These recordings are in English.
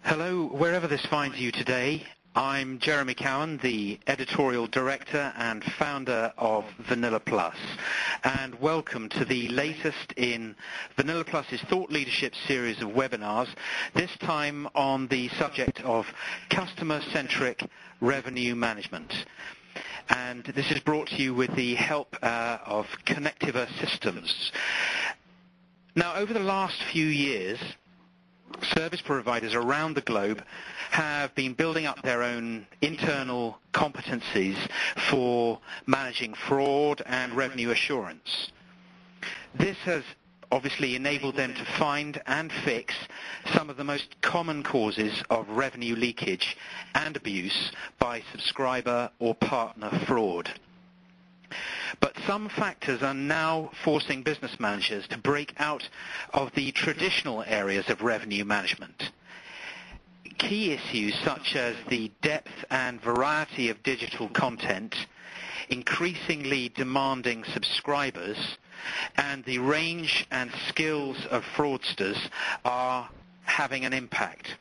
Hello, wherever this finds you today. I'm Jeremy Cowan, the editorial director and founder of Vanilla Plus, and welcome to the latest in Vanilla Plus's Thought Leadership series of webinars, this time on the subject of customer-centric revenue management. And this is brought to you with the help of Connectiva systems. Now, over the last few years, service providers around the globe have been building up their own internal competencies for managing fraud and revenue assurance. This has obviously enabled them to find and fix some of the most common causes of revenue leakage and abuse by subscriber or partner fraud. But some factors are now forcing business managers to break out of the traditional areas of revenue management. Key issues such as the depth and variety of digital content, increasingly demanding subscribers, and the range and skills of fraudsters are having an impact.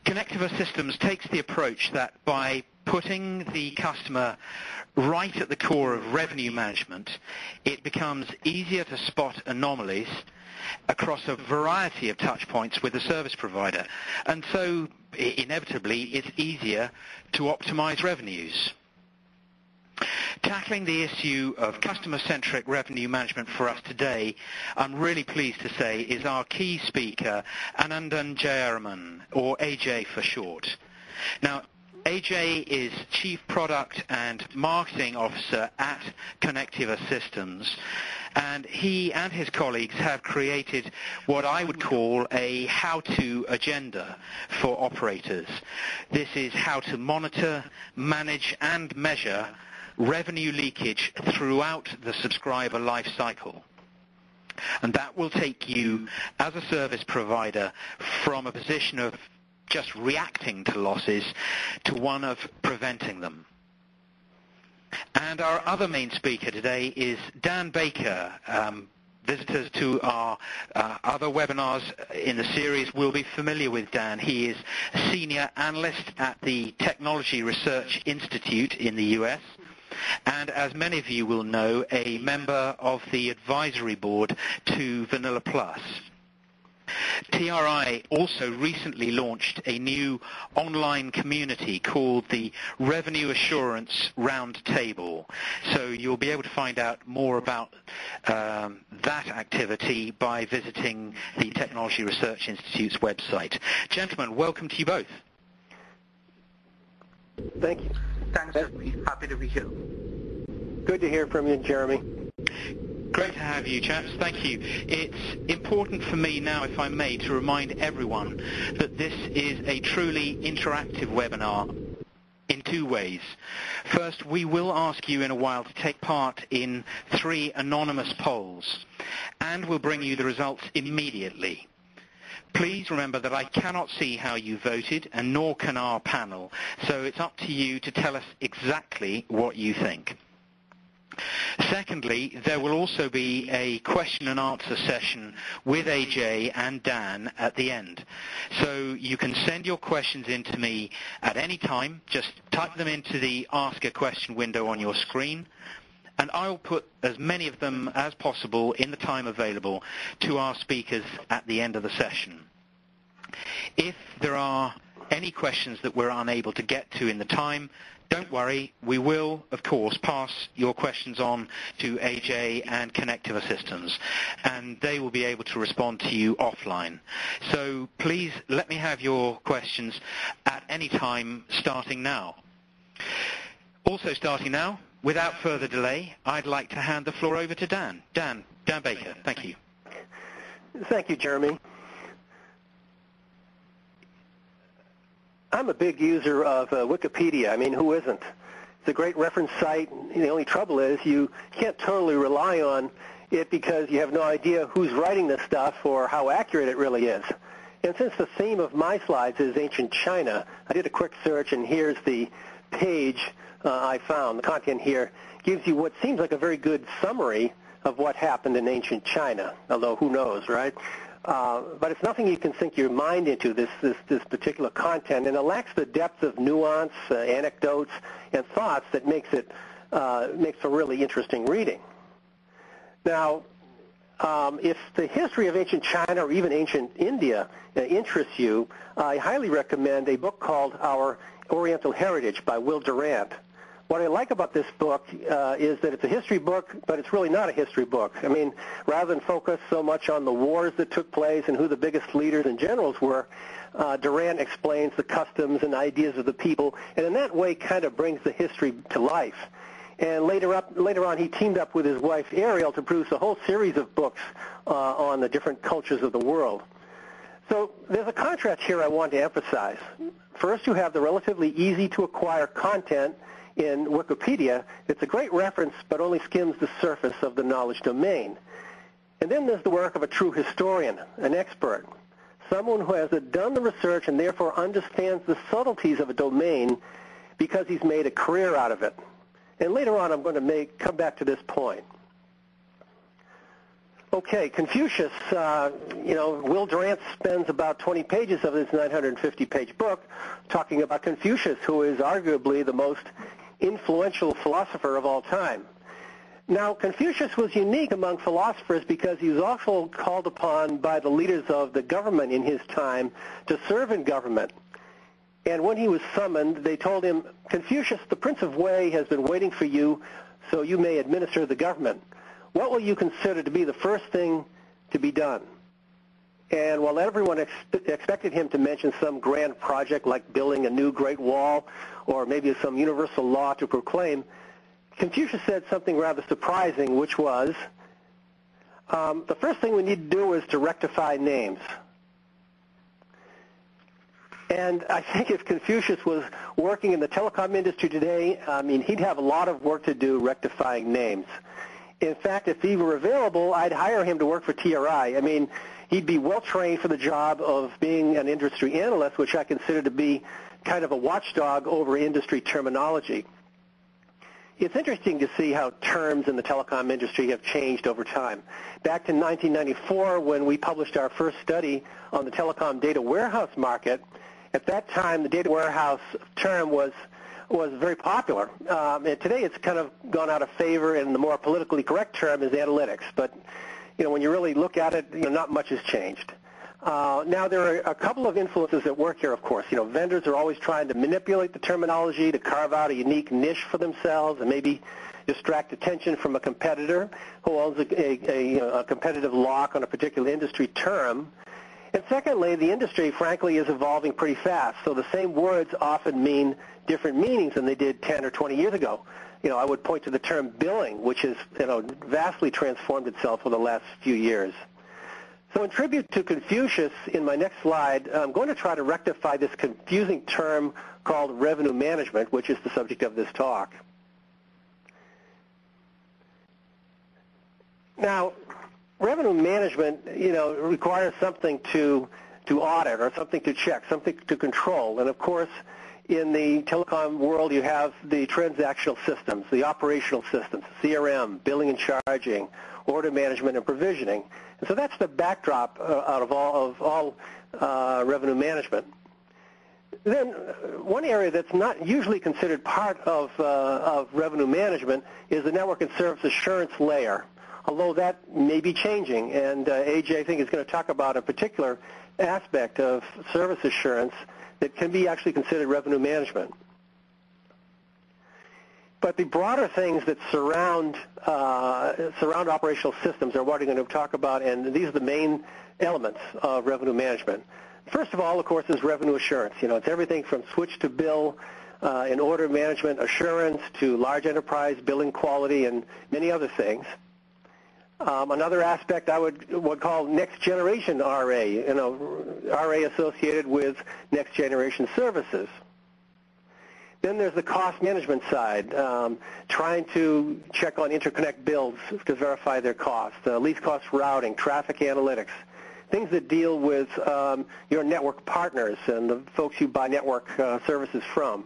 Connectiva Systems takes the approach that by putting the customer right at the core of revenue management, it becomes easier to spot anomalies across a variety of touch points with the service provider, and so inevitably it's easier to optimize revenues. Tackling the issue of customer-centric revenue management for us today, I'm really pleased to say, is our key speaker, Anandan Jayaraman, or AJ for short. Now, AJ is Chief Product and Marketing Officer at Connectiva Systems, and he and his colleagues have created what I would call a how-to agenda for operators. This is how to monitor, manage, and measure revenue leakage throughout the subscriber life cycle. And that will take you, as a service provider, from a position of just reacting to losses to one of preventing them. And our other main speaker today is Dan Baker. Visitors to our other webinars in the series will be familiar with Dan. He is a senior analyst at the Technology Research Institute in the US, and as many of you will know, a member of the advisory board to Vanilla Plus. TRI also recently launched a new online community called the Revenue Assurance Roundtable. So you'll be able to find out more about that activity by visiting the Technology Research Institute's website. Gentlemen, welcome to you both. Thank you. Thanks, Jeremy. Happy to be here. Good to hear from you, Jeremy. Great to have you, chaps. Thank you. It's important for me now, if I may, to remind everyone that this is a truly interactive webinar in two ways. First, we will ask you in a while to take part in 3 anonymous polls, and we'll bring you the results immediately. Please remember that I cannot see how you voted, and nor can our panel, so it's up to you to tell us exactly what you think. Secondly, there will also be a question and answer session with AJ and Dan at the end. So you can send your questions in to me at any time. Just type them into the Ask a Question window on your screen, and I'll put as many of them as possible in the time available to our speakers at the end of the session. If there are any questions that we're unable to get to in the time, don't worry, we will, of course, pass your questions on to AJ and Connectiva Systems, and they will be able to respond to you offline. So please let me have your questions at any time starting now. Also starting now, without further delay, I'd like to hand the floor over to Dan. Dan Baker, thank you. Thank you, Jeremy. I'm a big user of Wikipedia. I mean, who isn't? It's a great reference site. The only trouble is you can't totally rely on it because you have no idea who's writing this stuff or how accurate it really is. And since the theme of my slides is ancient China, I did a quick search, and here's the page I found. The content here gives you what seems like a very good summary of what happened in ancient China, although who knows, right? But it's nothing you can sink your mind into, this particular content, and it lacks the depth of nuance, anecdotes, and thoughts that makes for really interesting reading. Now, if the history of ancient China or even ancient India interests you, I highly recommend a book called Our Oriental Heritage by Will Durant. What I like about this book is that it's a history book, but it's really not a history book. I mean, rather than focus so much on the wars that took place and who the biggest leaders and generals were, Durant explains the customs and ideas of the people, and in that way kind of brings the history to life. And later on, he teamed up with his wife Ariel to produce a whole series of books on the different cultures of the world. So there's a contrast here I want to emphasize. First, you have the relatively easy-to-acquire content in Wikipedia. It's a great reference, but only skims the surface of the knowledge domain. And then there's the work of a true historian, an expert, someone who has done the research and therefore understands the subtleties of a domain because he's made a career out of it. And later on, I'm going to come back to this point. Okay, Confucius, Will Durant spends about 20 pages of his 950-page book talking about Confucius, who is arguably the most influential philosopher of all time. Now, Confucius was unique among philosophers because he was also called upon by the leaders of the government in his time to serve in government. And when he was summoned, they told him, Confucius, the Prince of Wei has been waiting for you so you may administer the government. What will you consider to be the first thing to be done? And while everyone expected him to mention some grand project like building a new Great Wall or maybe some universal law to proclaim, Confucius said something rather surprising, which was, the first thing we need to do is to rectify names. And I think if Confucius was working in the telecom industry today, he'd have a lot of work to do rectifying names. In fact, if he were available, I'd hire him to work for TRI. He'd be well-trained for the job of being an industry analyst, which I consider to be kind of a watchdog over industry terminology. It's interesting to see how terms in the telecom industry have changed over time. Back in 1994, when we published our first study on the telecom data warehouse market, at that time the data warehouse term was very popular. And today it's kind of gone out of favor, and the more politically correct term is analytics. But when you really look at it, not much has changed. Now, there are a couple of influences at work here, of course. Vendors are always trying to manipulate the terminology to carve out a unique niche for themselves and maybe distract attention from a competitor who owns a competitive lock on a particular industry term. And secondly, the industry, frankly, is evolving pretty fast. So the same words often mean different meanings than they did 10 or 20 years ago. I would point to the term billing, which has vastly transformed itself over the last few years. So in tribute to Confucius, in my next slide, I'm going to try to rectify this confusing term called revenue management, which is the subject of this talk. Now, revenue management, requires something to audit or something to check, something to control. And of course, in the telecom world, you have the transactional systems, the operational systems, CRM, billing and charging, order management and provisioning. And so that's the backdrop out of all revenue management. Then one area that's not usually considered part of revenue management is the network and service assurance layer, although that may be changing. And AJ, I think, is going to talk about a particular aspect of service assurance that can be actually considered revenue management. But the broader things that surround operational systems are what we're going to talk about, and these are the main elements of revenue management. First of all, of course, is revenue assurance. It's everything from switch to bill and order management assurance to large enterprise billing quality and many other things. Another aspect I would call next generation RA, RA associated with next generation services. Then there's the cost management side, trying to check on interconnect builds to verify their cost, least cost routing, traffic analytics, things that deal with your network partners and the folks you buy network services from.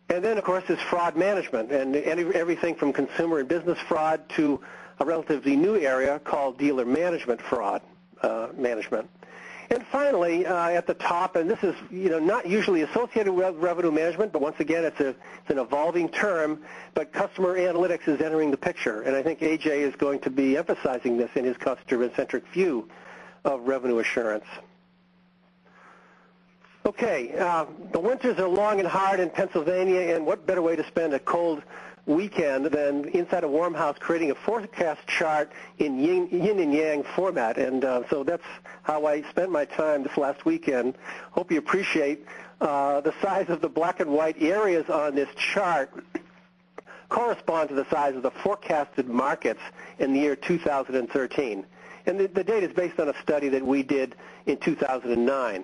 And then, of course, is fraud management, and everything from consumer and business fraud to a relatively new area called dealer management fraud management. And finally, at the top, and this is not usually associated with revenue management, but once again, it's an evolving term, but customer analytics is entering the picture. And I think AJ is going to be emphasizing this in his customer-centric view of revenue assurance. Okay, the winters are long and hard in Pennsylvania, and what better way to spend a cold weekend than inside a warm house creating a forecast chart in yin and yang format. And so that's how I spent my time this last weekend. Hope you appreciate the size of the black and white areas on this chart correspond to the size of the forecasted markets in the year 2013. And the data is based on a study that we did in 2009.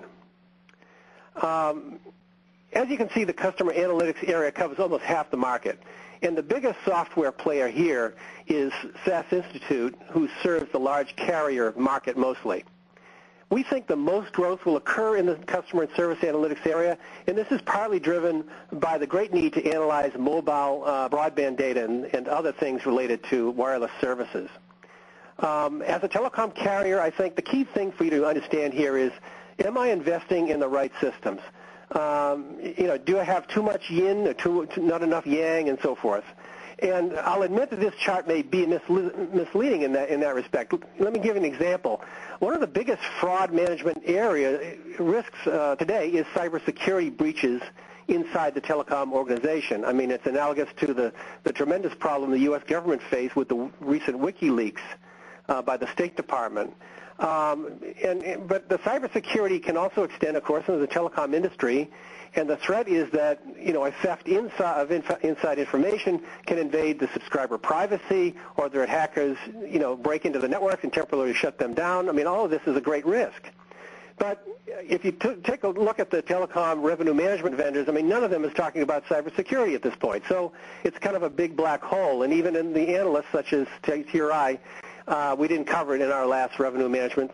As you can see, the customer analytics area covers almost half the market. And the biggest software player here is SAS Institute, who serves the large carrier market mostly. We think the most growth will occur in the customer and service analytics area, and this is partly driven by the great need to analyze mobile broadband data and other things related to wireless services. As a telecom carrier, I think the key thing for you to understand here is, am I investing in the right systems? Do I have too much yin or not enough yang, and so forth? And I'll admit that this chart may be misleading in that respect. Let me give you an example. One of the biggest fraud management risks today is cybersecurity breaches inside the telecom organization. I mean, it's analogous to the tremendous problem the U.S. government faced with the recent WikiLeaks by the State Department. But the cybersecurity can also extend, of course, into the telecom industry, and the threat is that a theft of inside information can invade the subscriber privacy, or that hackers break into the network and temporarily shut them down. I mean, all of this is a great risk. But if you take a look at the telecom revenue management vendors, I mean, none of them is talking about cybersecurity at this point. So it's kind of a big black hole, and even in the analysts such as TRI, we didn't cover it in our last revenue management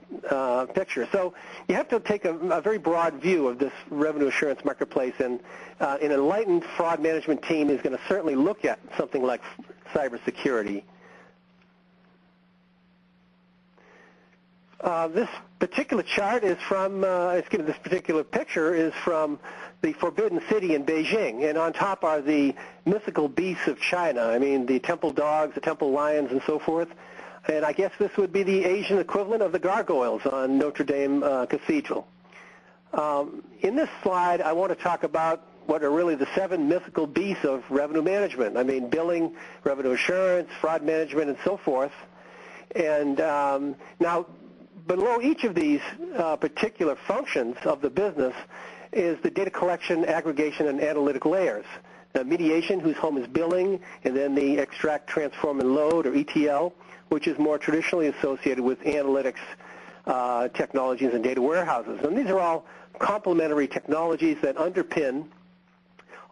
picture. So you have to take a very broad view of this revenue assurance marketplace, and an enlightened fraud management team is going to certainly look at something like cybersecurity. This particular chart is from, this particular picture is from the Forbidden City in Beijing, and on top are the mythical beasts of China. I mean, the temple dogs, the temple lions, and so forth. And I guess this would be the Asian equivalent of the gargoyles on Notre Dame Cathedral. In this slide, I want to talk about what are really the 7 mythical beasts of revenue management. I mean, billing, revenue assurance, fraud management, and so forth. And now, below each of these particular functions of the business is the data collection, aggregation, and analytic layers. Mediation, whose home is billing, and then the extract, transform, and load, or ETL, which is more traditionally associated with analytics technologies and data warehouses. And these are all complementary technologies that underpin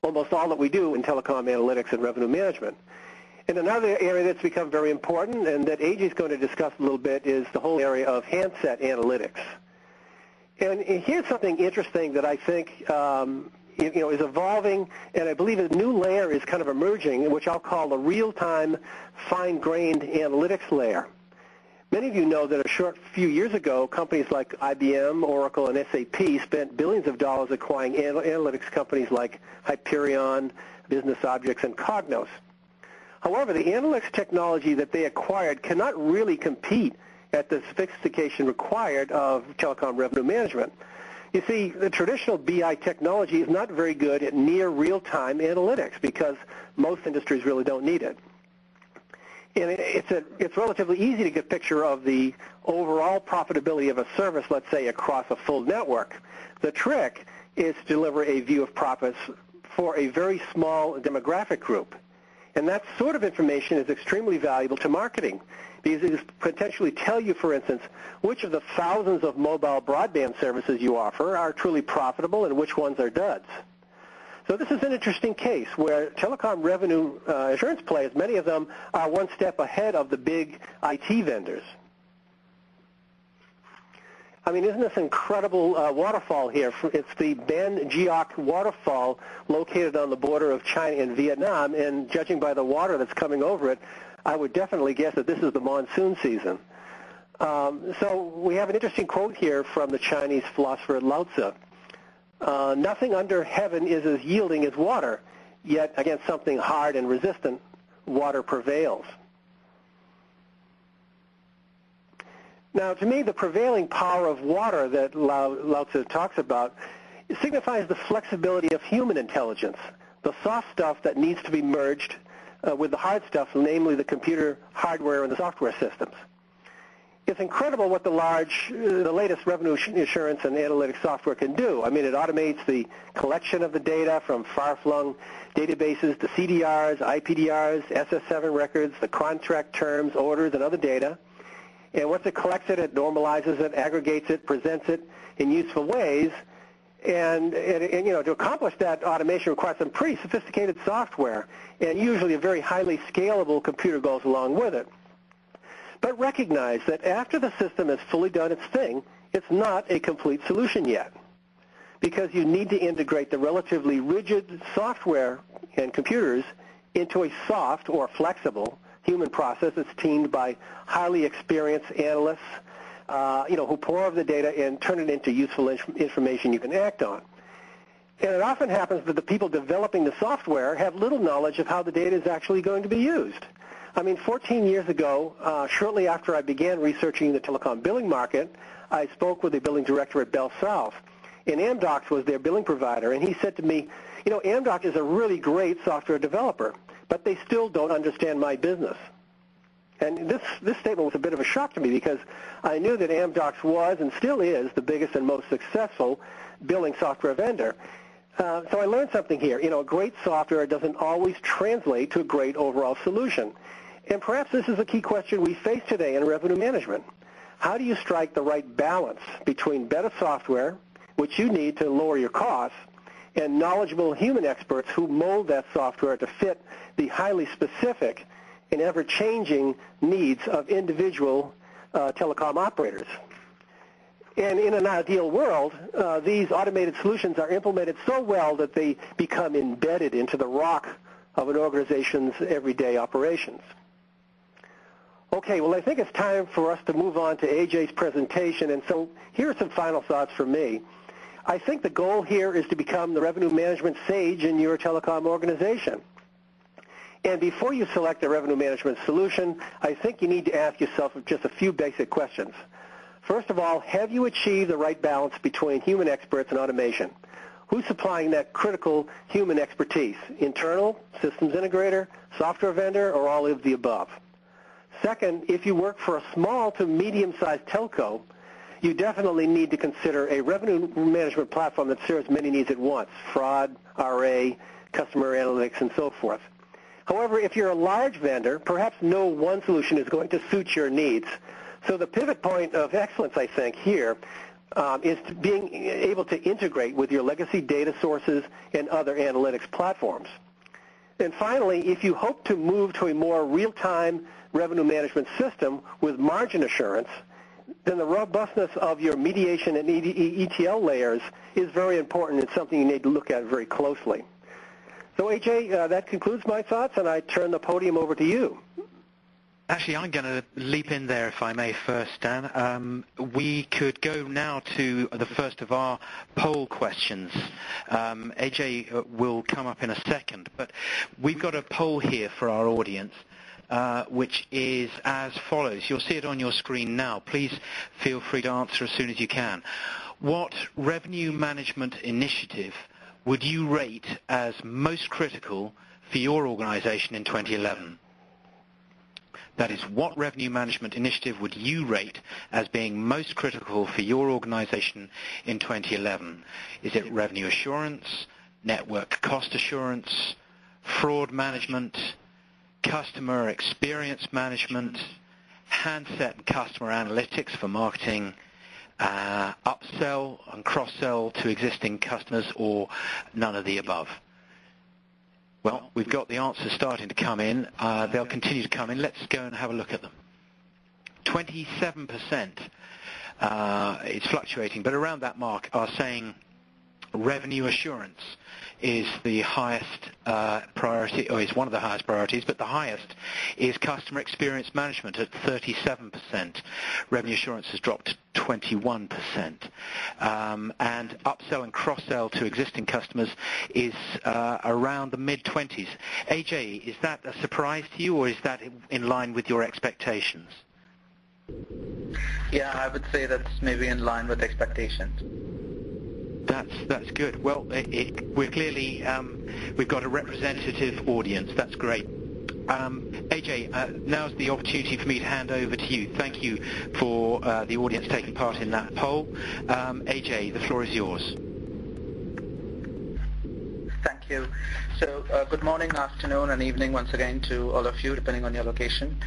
almost all that we do in telecom analytics and revenue management. And another area that's become very important and that AJ is going to discuss a little bit is the whole area of handset analytics. And here's something interesting that I think is evolving, and I believe a new layer is kind of emerging, which I'll call the real-time, fine-grained analytics layer. Many of you know that a short few years ago, companies like IBM, Oracle, and SAP spent billions of dollars acquiring analytics companies like Hyperion, Business Objects, and Cognos. However, the analytics technology that they acquired cannot really compete at the sophistication required of telecom revenue management. You see, the traditional BI technology is not very good at near real-time analytics because most industries really don't need it. And it's relatively easy to get a picture of the overall profitability of a service, let's say, across a full network. The trick is to deliver a view of profits for a very small demographic group. And that sort of information is extremely valuable to marketing because it potentially tell you, for instance, which of the thousands of mobile broadband services you offer are truly profitable and which ones are duds. So this is an interesting case where telecom revenue assurance players, many of them are one step ahead of the big IT vendors. I mean, isn't this incredible waterfall here? It's the Ban Geoc waterfall located on the border of China and Vietnam, and judging by the water that's coming over it, I would definitely guess that this is the monsoon season. So we have an interesting quote here from the Chinese philosopher Lao Tzu. Nothing under heaven is as yielding as water, yet against something hard and resistant, water prevails. Now, to me, the prevailing power of water that Lao Tzu talks about signifies the flexibility of human intelligence, the soft stuff that needs to be merged with the hard stuff, namely the computer hardware and the software systems. It's incredible what the latest revenue assurance and analytics software can do. I mean, it automates the collection of the data from far-flung databases, the CDRs, IPDRs, SS7 records, the contract terms, orders, and other data. And once it collects it, it normalizes it, aggregates it, presents it in useful ways. And you know, to accomplish that automation requires some pretty sophisticated software, and usually a very highly scalable computer goes along with it. But recognize that after the system has fully done its thing, it's not a complete solution yet, because you need to integrate the relatively rigid software and computers into a soft or flexible human process that's teamed by highly experienced analysts, who pore over the data and turn it into useful information you can act on. And it often happens that the people developing the software have little knowledge of how the data is actually going to be used. I mean, 14 years ago, shortly after I began researching the telecom billing market, I spoke with a billing director at Bell South, and Amdocs was their billing provider, and he said to me, you know, Amdocs is a really great software developer, but they still don't understand my business. And this statement was a bit of a shock to me, because I knew that Amdocs was and still is the biggest and most successful billing software vendor. So I learned something here. You know, great software doesn't always translate to a great overall solution. And perhaps this is a key question we face today in revenue management. How do you strike the right balance between better software, which you need to lower your costs, and knowledgeable human experts who mold that software to fit the highly specific and ever-changing needs of individual telecom operators? And in an ideal world, these automated solutions are implemented so well that they become embedded into the rock of an organization's everyday operations. Okay, well, I think it's time for us to move on to AJ's presentation, and so here are some final thoughts from me. I think the goal here is to become the revenue management sage in your telecom organization. And before you select a revenue management solution, I think you need to ask yourself just a few basic questions. First of all, have you achieved the right balance between human experts and automation? Who's supplying that critical human expertise? Internal, systems integrator, software vendor, or all of the above? Second, if you work for a small to medium-sized telco, you definitely need to consider a revenue management platform that serves many needs at once: fraud, RA, customer analytics, and so forth. However, if you're a large vendor, perhaps no one solution is going to suit your needs. So the pivot point of excellence, I think, here is being able to integrate with your legacy data sources and other analytics platforms. And finally, if you hope to move to a more real-time revenue management system with margin assurance, then the robustness of your mediation and ETL layers is very important and something you need to look at very closely. So, AJ, that concludes my thoughts, and I turn the podium over to you. Actually, I'm going to leap in there, if I may, first, Dan. We could go now to the first of our poll questions. AJ will come up in a second, but we've got a poll here for our audience, which is as follows. You'll see it on your screen now. Please feel free to answer as soon as you can. What revenue management initiative would you rate as most critical for your organization in 2011? That is, what revenue management initiative would you rate as being most critical for your organization in 2011? Is it revenue assurance, network cost assurance, fraud management, customer experience management, handset and customer analytics for marketing, upsell and cross-sell to existing customers, or none of the above? Well, we've got the answers starting to come in. They'll continue to come in. Let's go and have a look at them. 27%, it's fluctuating, but around that mark, are saying revenue assurance is the highest priority, or is one of the highest priorities, but the highest is customer experience management at 37%. Revenue assurance has dropped to 21%. And upsell and cross-sell to existing customers is around the mid-20s. AJ, is that a surprise to you, or is that in line with your expectations? Yeah, I would say that's maybe in line with expectations. That's good. Well, we're clearly, we've got a representative audience. That's great. AJ, now's the opportunity for me to hand over to you. Thank you for the audience taking part in that poll. AJ, the floor is yours. Thank you. So good morning, afternoon, and evening once again to all of you, depending on your location.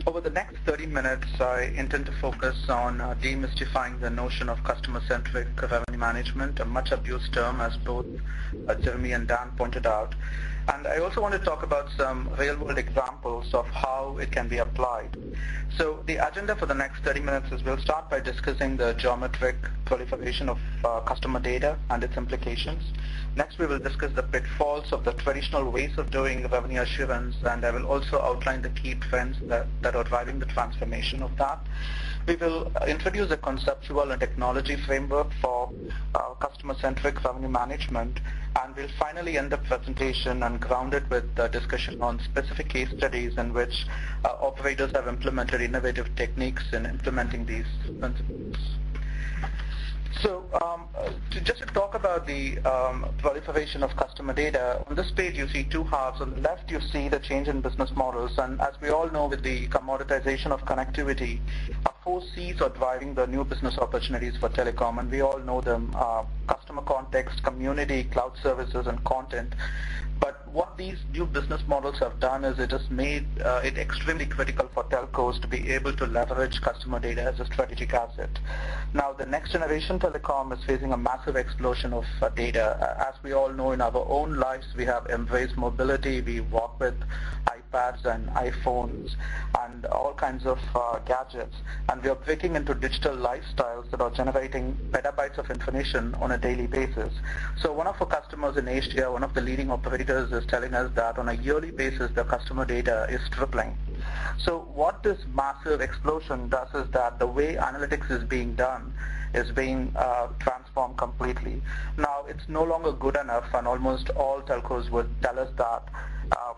Over the next 30 minutes, I intend to focus on demystifying the notion of customer-centric revenue management, a much abused term, as both Jeremy and Dan pointed out. And I also want to talk about some real-world examples of how it can be applied. So the agenda for the next 30 minutes is we'll start by discussing the geometric proliferation of customer data and its implications. Next, we will discuss the pitfalls of the traditional ways of doing revenue assurance, and I will also outline the key trends that are driving the transformation of that. We will introduce a conceptual and technology framework for customer-centric revenue management, and we'll finally end the presentation and ground it with a discussion on specific case studies in which operators have implemented innovative techniques in implementing these principles. So just to talk about the proliferation of customer data, on this page you see two halves. On the left you see the change in business models, and as we all know, with the commoditization of connectivity, 4 C's are driving the new business opportunities for telecom, and we all know them: customer context, community, cloud services, and content. But what these new business models have done is it has made it extremely critical for telcos to be able to leverage customer data as a strategic asset. Now, the next generation telecom is facing a massive explosion of data. As we all know, in our own lives, we have embraced mobility. We walk with iPads and iPhones and all kinds of gadgets, and we are breaking into digital lifestyles that are generating petabytes of information on a daily basis. So one of our customers in Asia, one of the leading operators, is telling us that on a yearly basis the customer data is tripling. So what this massive explosion does is that the way analytics is being done is being transformed completely. Now, it's no longer good enough, and almost all telcos would tell us that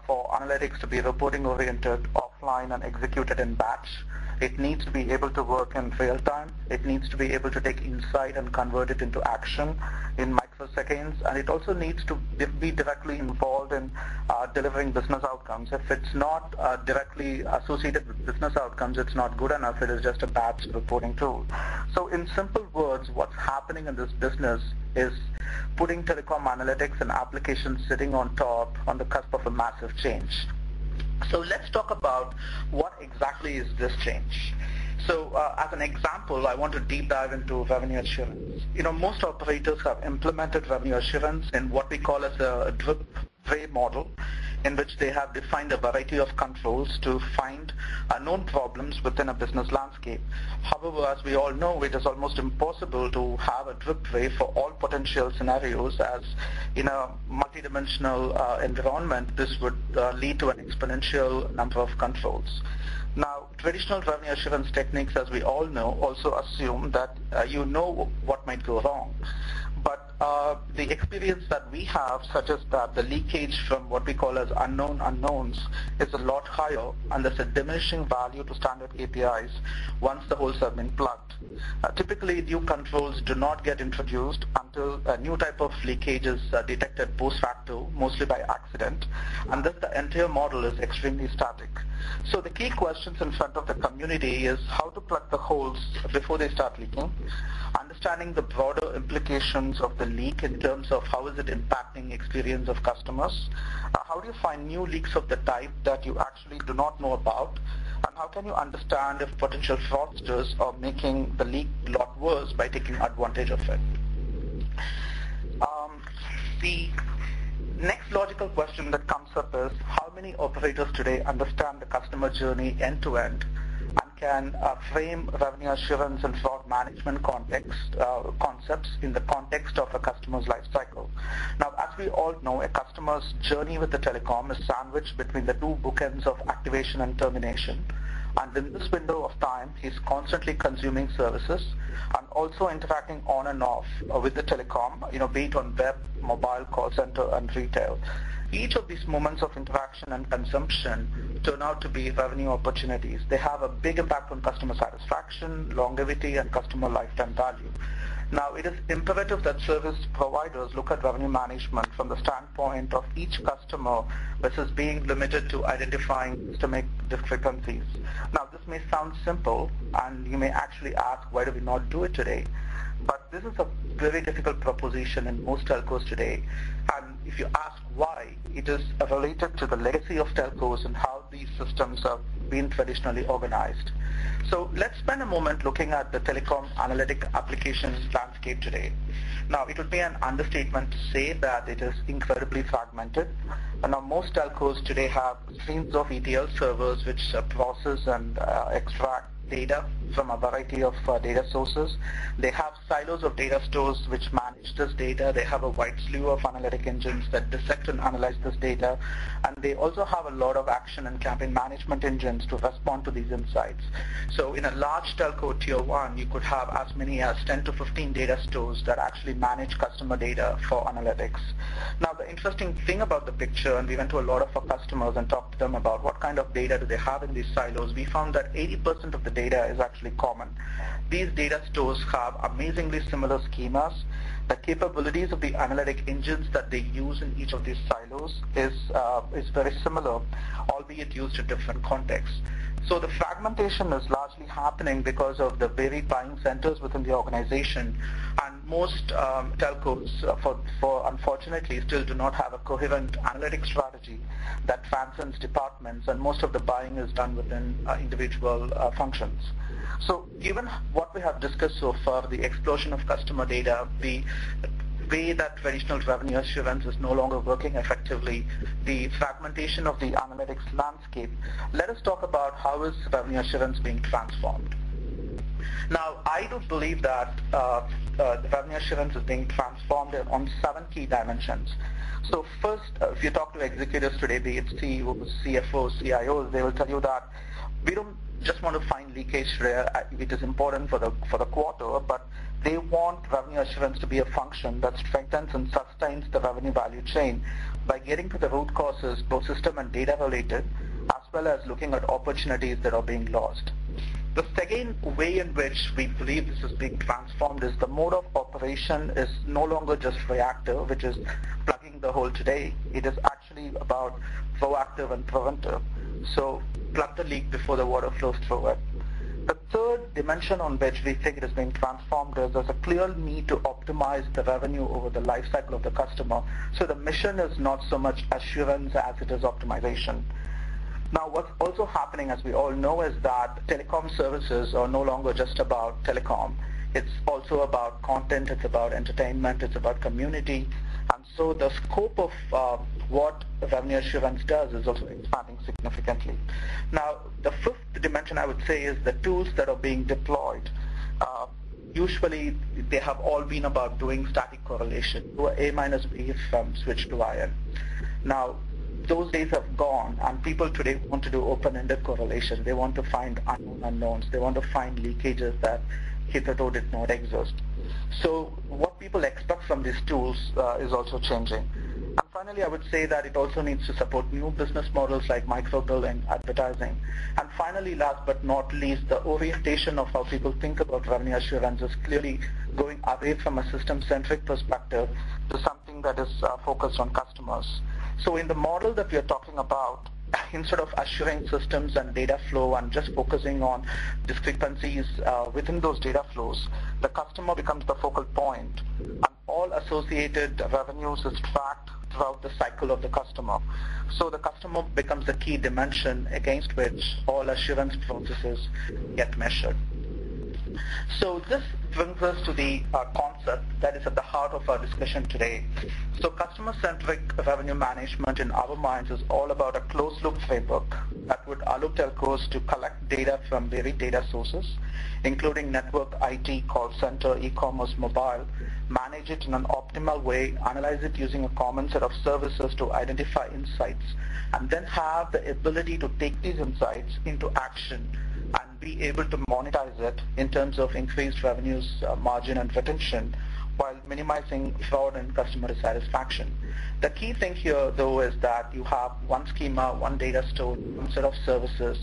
for analytics to be reporting oriented, offline, and executed in batch, it needs to be able to work in real time. It needs to be able to take insight and convert it into action in microseconds, and it also needs to be directly involved in delivering business outcomes. If it's not directly associated with business outcomes, it's not good enough. It is just a batch reporting tool. So in simple words, what's happening in this business is putting telecom analytics and applications sitting on top on the cusp of a massive change. So let's talk about what exactly is this change. So as an example, I want to deep dive into revenue assurance. You know, most operators have implemented revenue assurance in what we call as a drip-tray model, in which they have defined a variety of controls to find known problems within a business landscape. However, as we all know, it is almost impossible to have a drip tray for all potential scenarios, as in a multidimensional environment, this would lead to an exponential number of controls. Now, traditional revenue assurance techniques, as we all know, also assume that you know what might go wrong. But the experience that we have suggests that the leakage from what we call as unknown unknowns is a lot higher, and there's a diminishing value to standard APIs once the holes have been plugged. Typically, new controls do not get introduced until a new type of leakage is detected post facto, mostly by accident, and thus the entire model is extremely static. So the key questions in front of the community is how to plug the holes before they start leaking, understanding the broader implications of the leak in terms of how is it impacting experience of customers, how do you find new leaks of the type that you actually do not know about, and how can you understand if potential fraudsters are making the leak a lot worse by taking advantage of it. The next logical question that comes up is how many operators today understand the customer journey end to end and can frame revenue assurance and fraud management concepts in the context of a customer's life cycle. Now, as we all know, a customer's journey with the telecom is sandwiched between the two bookends of activation and termination. And in this window of time, he's constantly consuming services and also interacting on and off with the telecom, be it on web, mobile, call center, and retail. Each of these moments of interaction and consumption turn out to be revenue opportunities. They have a big impact on customer satisfaction, longevity, and customer lifetime value. Now, it is imperative that service providers look at revenue management from the standpoint of each customer versus being limited to identifying systemic discrepancies. Now, this may sound simple, and you may actually ask, why do we not do it today? But this is a very difficult proposition in most telcos today. And if you ask why, it is related to the legacy of telcos and how these systems have been traditionally organized. So let's spend a moment looking at the telecom analytic application landscape today. Now, it would be an understatement to say that it is incredibly fragmented. And now most telcos today have streams of ETL servers which process and extract data from a variety of data sources. They have silos of data stores which manage this data. They have a wide slew of analytic engines that dissect and analyze this data. And they also have a lot of action and campaign management engines to respond to these insights. So in a large telco tier 1, you could have as many as 10 to 15 data stores that actually manage customer data for analytics. Now, the interesting thing about the picture, and we went to a lot of our customers and talked to them about what kind of data do they have in these silos, we found that 80% of the data is actually common. These data stores have amazingly similar schemas. The capabilities of the analytic engines that they use in each of these silos is very similar, albeit used in different contexts. So the fragmentation is largely happening because of the varied buying centers within the organization, and most telcos, unfortunately, still do not have a coherent analytics strategy that transcends departments, and most of the buying is done within individual functions. So given what we have discussed so far, the explosion of customer data, the way that traditional revenue assurance is no longer working effectively, the fragmentation of the analytics landscape, let us talk about how is revenue assurance being transformed. Now, I do believe that the revenue assurance is being transformed on 7 key dimensions. So first, if you talk to executives today, be it CEOs, CFOs, CIOs, they will tell you that we don't just want to find leakage where it is important for the quarter, but they want revenue assurance to be a function that strengthens and sustains the revenue value chain by getting to the root causes, both system and data related, as well as looking at opportunities that are being lost. The second way in which we believe this is being transformed is the mode of operation is no longer just reactive, which is plugging the hole today. It is actually about proactive and preventive. So plug the leak before the water flows through it. The third dimension on which we think it is being transformed is there's a clear need to optimize the revenue over the life cycle of the customer. So the mission is not so much assurance as it is optimization. Now, what's also happening, as we all know, is that telecom services are no longer just about telecom. It's also about content, it's about entertainment, it's about community. And so the scope of what revenue assurance does is also expanding significantly. Now, the fifth dimension, I would say, is the tools that are being deployed. Usually, they have all been about doing static correlation, do A minus B from switch to IN. Now, those days have gone, and people today want to do open-ended correlation. They want to find unknown unknowns. They want to find leakages that hitherto did not exist. So what people expect from these tools is also changing. And finally, I would say that it also needs to support new business models like micro-billing, advertising. And finally, last but not least, the orientation of how people think about revenue assurance is clearly going away from a system-centric perspective to something that is focused on customers. So in the model that we are talking about, instead of assuring systems and data flow and just focusing on discrepancies within those data flows, the customer becomes the focal point, and all associated revenues is tracked throughout the cycle of the customer. So the customer becomes the key dimension against which all assurance processes get measured. So this brings us to the concept that is at the heart of our discussion today. So customer-centric revenue management in our minds is all about a closed-loop framework that would allow telcos to collect data from varied data sources, including network, IT, call center, e-commerce, mobile, manage it in an optimal way, analyze it using a common set of services to identify insights, and then have the ability to take these insights into action and be able to monetize it in terms of increased revenues, margin, and retention, while minimizing fraud and customer dissatisfaction. The key thing here, though, is that you have one schema, one data store, one set of services,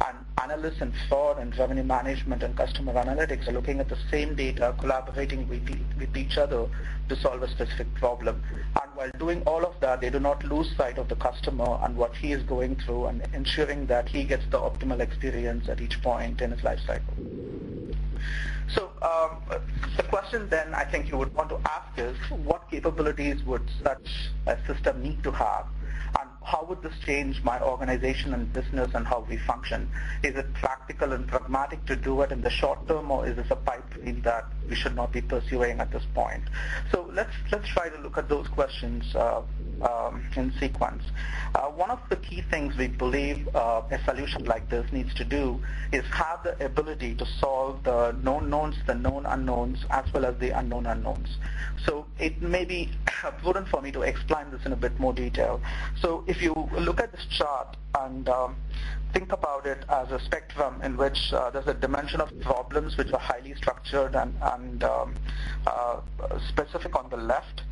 and analysts in fraud and revenue management and customer analytics are looking at the same data, collaborating with each other to solve a specific problem. And while doing all of that, they do not lose sight of the customer and what he is going through, and ensuring that he gets the optimal experience at each point in his life cycle. So the question then I think you would want to ask is, what capabilities would such a system need to have? And how would this change my organization and business and how we function? Is it practical and pragmatic to do it in the short term, or is this a pipe dream that we should not be pursuing at this point? So let's try to look at those questions in sequence. One of the key things we believe a solution like this needs to do is have the ability to solve the known knowns, the known unknowns, as well as the unknown unknowns. So it may be prudent for me to explain this in a bit more detail. So if you look at this chart and think about it as a spectrum in which there's a dimension of problems which are highly structured and specific on the left,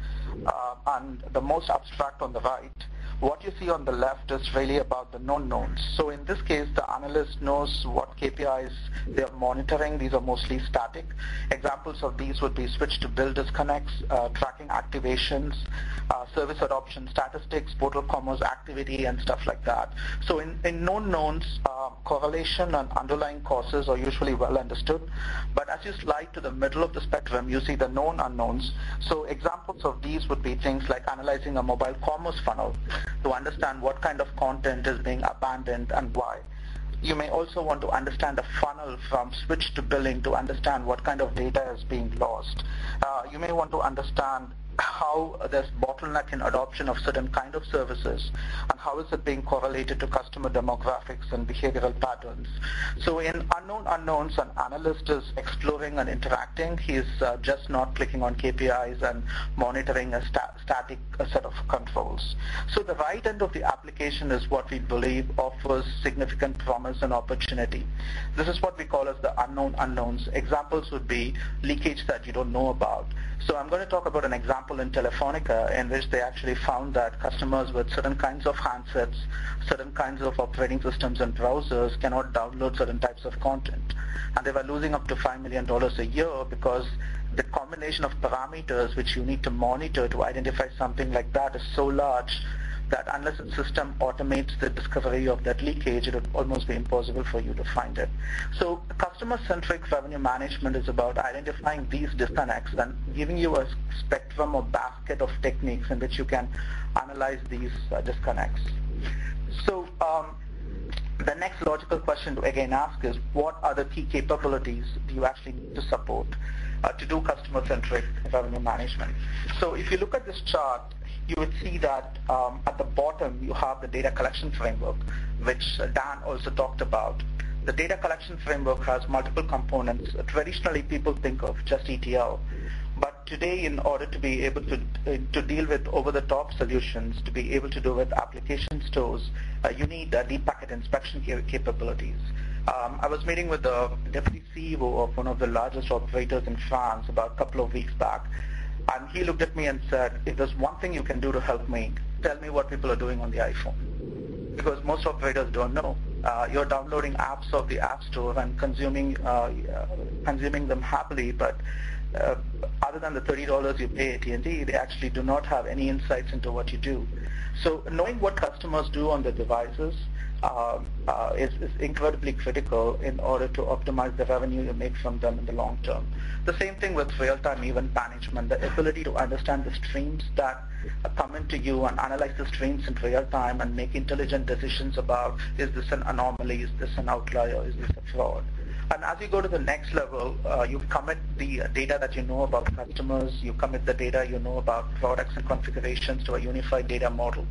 and the most abstract on the right. What you see on the left is really about the known knowns. So in this case, the analyst knows what KPIs they are monitoring. These are mostly static. Examples of these would be switch to bill disconnects, tracking activations, service adoption statistics, portal commerce activity, and stuff like that. So in known knowns, correlation and underlying causes are usually well understood. But as you slide to the middle of the spectrum, you see the known unknowns. So examples of these would be things like analyzing a mobile commerce funnel to understand what kind of content is being abandoned and why. You may also want to understand a funnel from switch to billing to understand what kind of data is being lost. You may want to understand how there's bottleneck in adoption of certain kind of services and how is it being correlated to customer demographics and behavioral patterns. So in unknown unknowns, an analyst is exploring and interacting. He's just not clicking on KPIs and monitoring a static set of controls. So the right end of the application is what we believe offers significant promise and opportunity. This is what we call as the unknown unknowns. Examples would be leakage that you don't know about. So I'm going to talk about an example in Telefonica in which they actually found that customers with certain kinds of handsets, certain kinds of operating systems and browsers cannot download certain types of content. And they were losing up to $5 million a year because the combination of parameters which you need to monitor to identify something like that is so large that unless the system automates the discovery of that leakage, it would almost be impossible for you to find it. So customer-centric revenue management is about identifying these disconnects and giving you a spectrum or basket of techniques in which you can analyze these disconnects. So the next logical question to again ask is, what are the key capabilities do you actually need to support to do customer-centric revenue management? So if you look at this chart, you would see that at the bottom you have the data collection framework, which Dan also talked about. The data collection framework has multiple components. Traditionally, people think of just ETL. But today, in order to be able to deal with over-the-top solutions, to be able to do with application stores, you need deep packet inspection capabilities. I was meeting with the deputy CEO of one of the largest operators in France about a couple of weeks back. And he looked at me and said, if there's one thing you can do to help me, tell me what people are doing on the iPhone. Because most operators don't know. You're downloading apps of the App Store and consuming them happily, but other than the $30 you pay AT&T, they actually do not have any insights into what you do. So knowing what customers do on their devices is incredibly critical in order to optimize the revenue you make from them in the long term. The same thing with real-time event management, the ability to understand the streams that come into you and analyze the streams in real time and make intelligent decisions about, is this an anomaly, is this an outlier, is this a fraud? And as you go to the next level, you commit the data that you know about customers, you commit the data you know about products and configurations to a unified data model.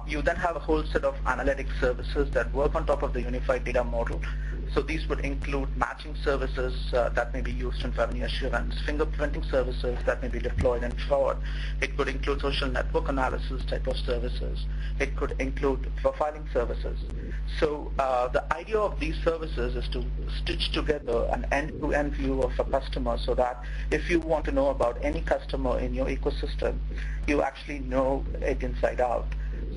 You then have a whole set of analytics services that work on top of the unified data model. So these would include matching services that may be used in revenue assurance, fingerprinting services that may be deployed in fraud. It could include social network analysis type of services. It could include profiling services. So the idea of these services is to stitch together an end-to-end view of a customer so that if you want to know about any customer in your ecosystem, you actually know it inside out.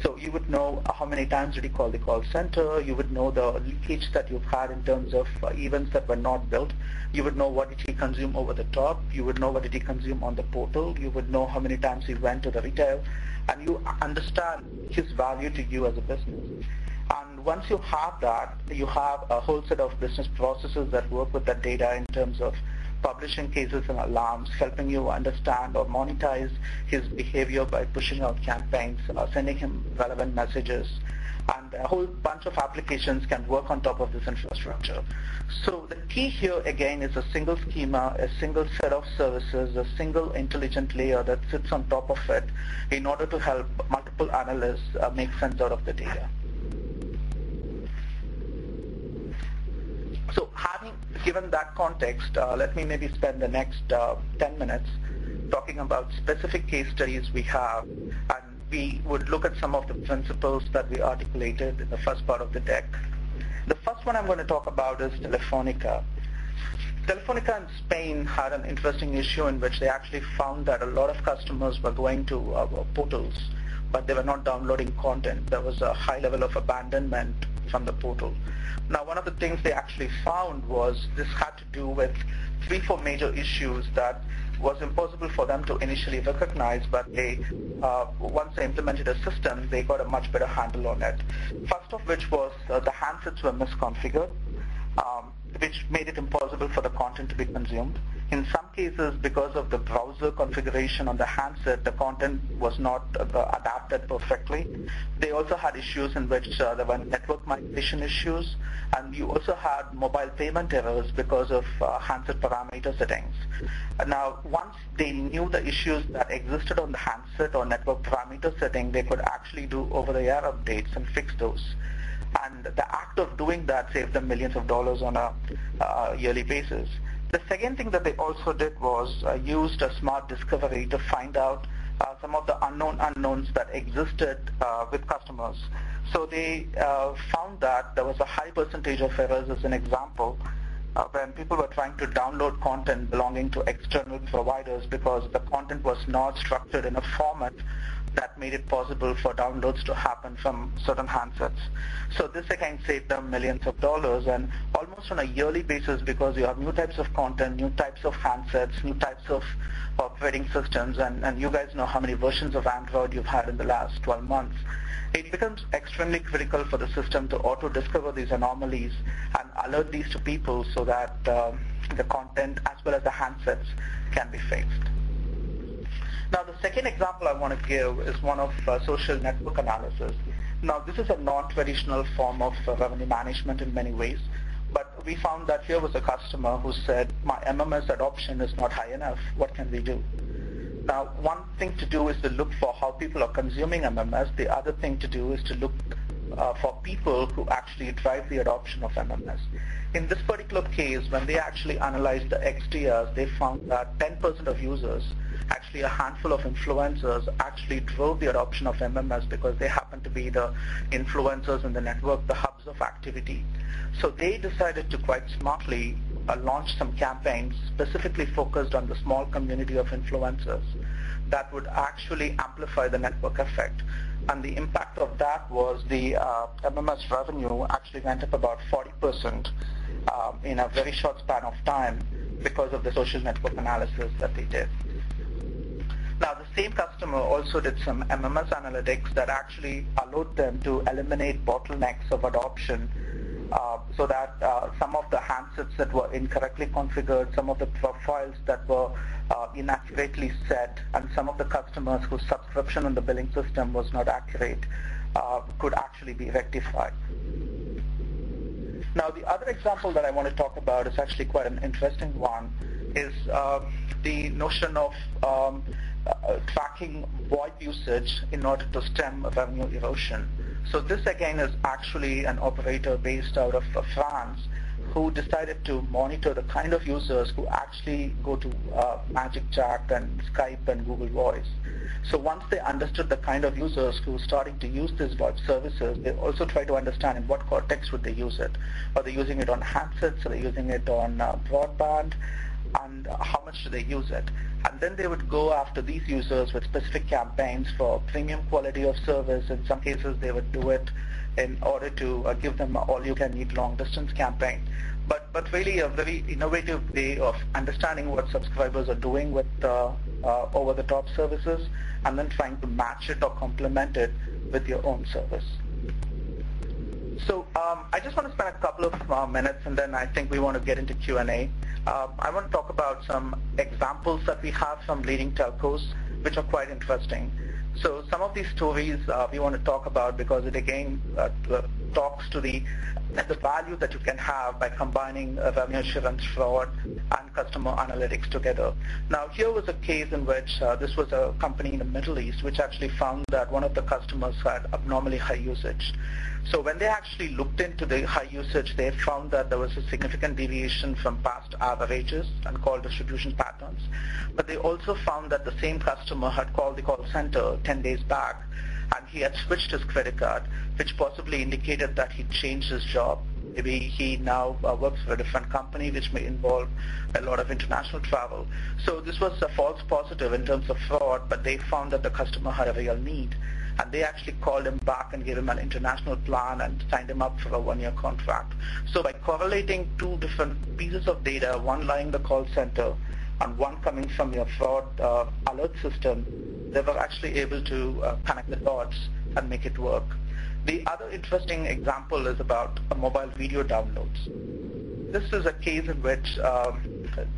So you would know how many times did he call the call center, you would know the leakage that you've had in terms of events that were not built, you would know what did he consume over the top, you would know what did he consume on the portal, you would know how many times he went to the retail, and you understand his value to you as a business. And once you have that, you have a whole set of business processes that work with that data in terms of publishing cases and alarms, helping you understand or monetize his behavior by pushing out campaigns, sending him relevant messages, and a whole bunch of applications can work on top of this infrastructure. So the key here again is a single schema, a single set of services, a single intelligent layer that sits on top of it in order to help multiple analysts make sense out of the data. So having given that context, let me maybe spend the next 10 minutes talking about specific case studies we have, and we would look at some of the principles that we articulated in the first part of the deck. The first one I'm going to talk about is Telefonica. Telefonica in Spain had an interesting issue in which they actually found that a lot of customers were going to portals, but they were not downloading content. There was a high level of abandonment from the portal. Now, one of the things they actually found was this had to do with 3-4 major issues that was impossible for them to initially recognize, but they, once they implemented a system, they got a much better handle on it. First of which was the handsets were misconfigured, which made it impossible for the content to be consumed. In some cases, because of the browser configuration on the handset, the content was not adapted perfectly. They also had issues in which there were network migration issues, and you also had mobile payment errors because of handset parameter settings. Now, once they knew the issues that existed on the handset or network parameter setting, they could actually do over-the-air updates and fix those. And the act of doing that saved them millions of dollars on a yearly basis. The second thing that they also did was used a smart discovery to find out some of the unknown unknowns that existed with customers. So they found that there was a high percentage of errors, as an example, when people were trying to download content belonging to external providers because the content was not structured in a format that made it possible for downloads to happen from certain handsets. So this again saved them millions of dollars, and almost on a yearly basis, because you have new types of content, new types of handsets, new types of operating systems, and you guys know how many versions of Android you've had in the last 12 months. It becomes extremely critical for the system to auto-discover these anomalies and alert these to people so that the content as well as the handsets can be fixed. Now, the second example I want to give is one of social network analysis. Now, this is a non-traditional form of revenue management in many ways, but we found that here was a customer who said, my MMS adoption is not high enough. What can we do? Now, one thing to do is to look for how people are consuming MMS. The other thing to do is to look for people who actually drive the adoption of MMS. In this particular case, when they actually analyzed the XDRs, they found that 10% of users, actually a handful of influencers, actually drove the adoption of MMS because they happen to be the influencers in the network, the hubs of activity. So they decided to quite smartly launch some campaigns specifically focused on the small community of influencers that would actually amplify the network effect. And the impact of that was the MMS revenue actually went up about 40% in a very short span of time because of the social network analysis that they did. Now, the same customer also did some MMS analytics that actually allowed them to eliminate bottlenecks of adoption so that some of the handsets that were incorrectly configured, some of the profiles that were inaccurately set, and some of the customers whose subscription on the billing system was not accurate could actually be rectified. Now, the other example that I want to talk about is actually quite an interesting one, is the notion of tracking VoIP usage in order to stem revenue erosion. So this again is actually an operator based out of France who decided to monitor the kind of users who actually go to Magic Chat and Skype and Google Voice. So once they understood the kind of users who were starting to use these VoIP services, they also try to understand in what context would they use it. Are they using it on handsets? Are they using it on broadband? And how much do they use it? And then they would go after these users with specific campaigns for premium quality of service. In some cases, they would do it in order to give them all-you-can-eat long-distance campaign. But really a very innovative way of understanding what subscribers are doing with over-the-top services and then trying to match it or complement it with your own service. So I just want to spend a couple of minutes and then I think we want to get into Q&A. I want to talk about some examples that we have from leading telcos which are quite interesting. So some of these stories we want to talk about because it again talks to the value that you can have by combining revenue assurance, fraud, and customer analytics together. Now here was a case in which this was a company in the Middle East which actually found that one of the customers had abnormally high usage. So when they actually looked into the high usage, they found that there was a significant deviation from past averages and call distribution patterns. But they also found that the same customer had called the call center 10 days back and he had switched his credit card, which possibly indicated that he changed his job. Maybe he now works for a different company, which may involve a lot of international travel. So this was a false positive in terms of fraud, but they found that the customer had a real need. And they actually called him back and gave him an international plan and signed him up for a one-year contract. So by correlating two different pieces of data, one lying in the call center and one coming from your fraud alert system, they were actually able to connect the dots and make it work. The other interesting example is about mobile video downloads. This is a case in which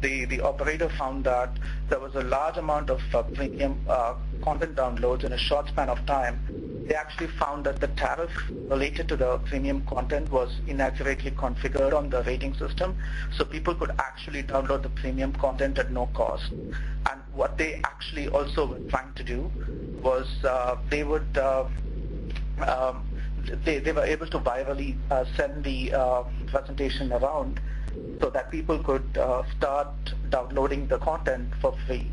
the operator found that there was a large amount of premium content downloads in a short span of time. They actually found that the tariff related to the premium content was inaccurately configured on the rating system, so people could actually download the premium content at no cost. And what they actually also were trying to do was they would they were able to virally send the presentation around so that people could start downloading the content for free.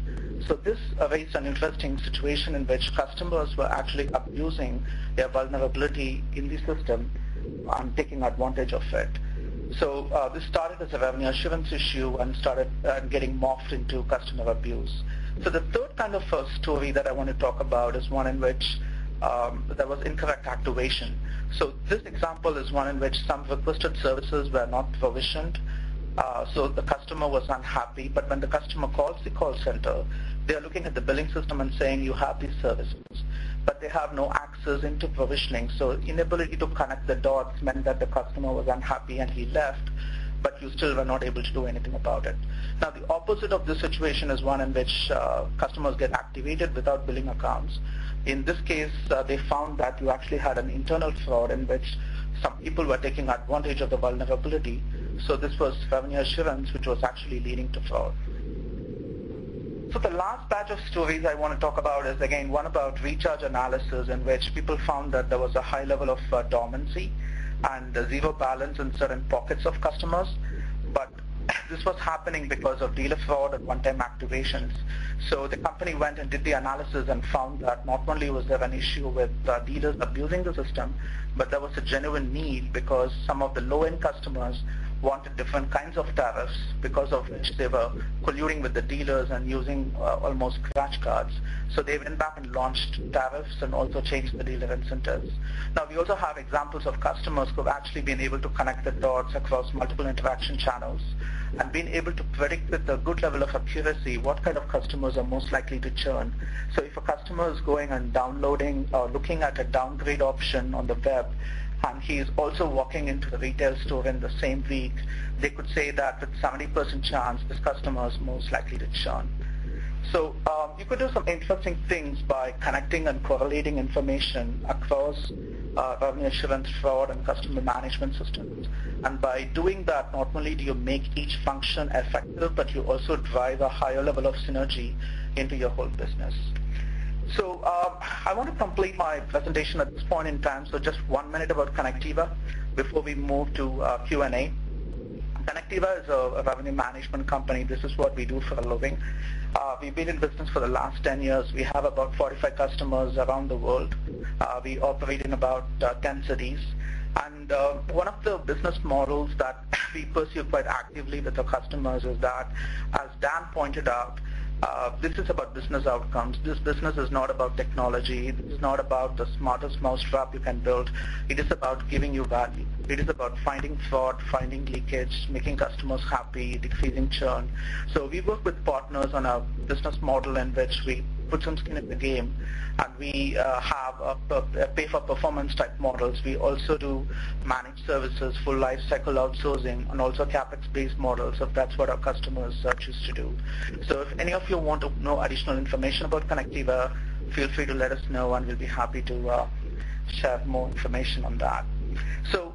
So this raised an interesting situation in which customers were actually abusing their vulnerability in the system and taking advantage of it. So this started as a revenue assurance issue and started getting morphed into customer abuse. So the third kind of story that I want to talk about is one in which there was incorrect activation. So this example is one in which some requested services were not provisioned. So the customer was unhappy, but when the customer calls the call center, they are looking at the billing system and saying you have these services, but they have no access into provisioning. So inability to connect the dots meant that the customer was unhappy and he left, but you still were not able to do anything about it. Now the opposite of this situation is one in which customers get activated without billing accounts. In this case, they found that you actually had an internal fraud in which some people were taking advantage of the vulnerability. So this was revenue assurance, which was actually leading to fraud. So the last batch of stories I want to talk about is again one about recharge analysis, in which people found that there was a high level of dormancy and zero balance in certain pockets of customers. But this was happening because of dealer fraud and one-time activations. So the company went and did the analysis and found that not only was there an issue with dealers abusing the system, but there was a genuine need because some of the low-end customers wanted different kinds of tariffs, because of which they were colluding with the dealers and using almost scratch cards. So they went back and launched tariffs and also changed the dealer incentives. Now we also have examples of customers who have actually been able to connect the dots across multiple interaction channels and been able to predict with a good level of accuracy what kind of customers are most likely to churn. So if a customer is going and downloading or looking at a downgrade option on the web, and he is also walking into the retail store in the same week, they could say that with 70% chance this customer is most likely to churn. So you could do some interesting things by connecting and correlating information across revenue assurance, fraud, and customer management systems. And by doing that, not only do you make each function effective, but you also drive a higher level of synergy into your whole business. So I want to complete my presentation at this point in time, so just 1 minute about Connectiva before we move to Q&A. Connectiva is a revenue management company. This is what we do for a living. We've been in business for the last 10 years. We have about 45 customers around the world. We operate in about 10 cities. And one of the business models that we pursue quite actively with our customers is that, as Dan pointed out, this is about business outcomes. This business is not about technology. This is not about the smartest mousetrap you can build. It is about giving you value. It is about finding fraud, finding leakage, making customers happy, decreasing churn. So we work with partners on a business model in which we put some skin in the game, and we have a pay-for-performance type models. We also do managed services, full life cycle outsourcing, and also CapEx-based models if that's what our customers choose to do. So if any of you want to know additional information about Connectiva, feel free to let us know, and we'll be happy to share more information on that. So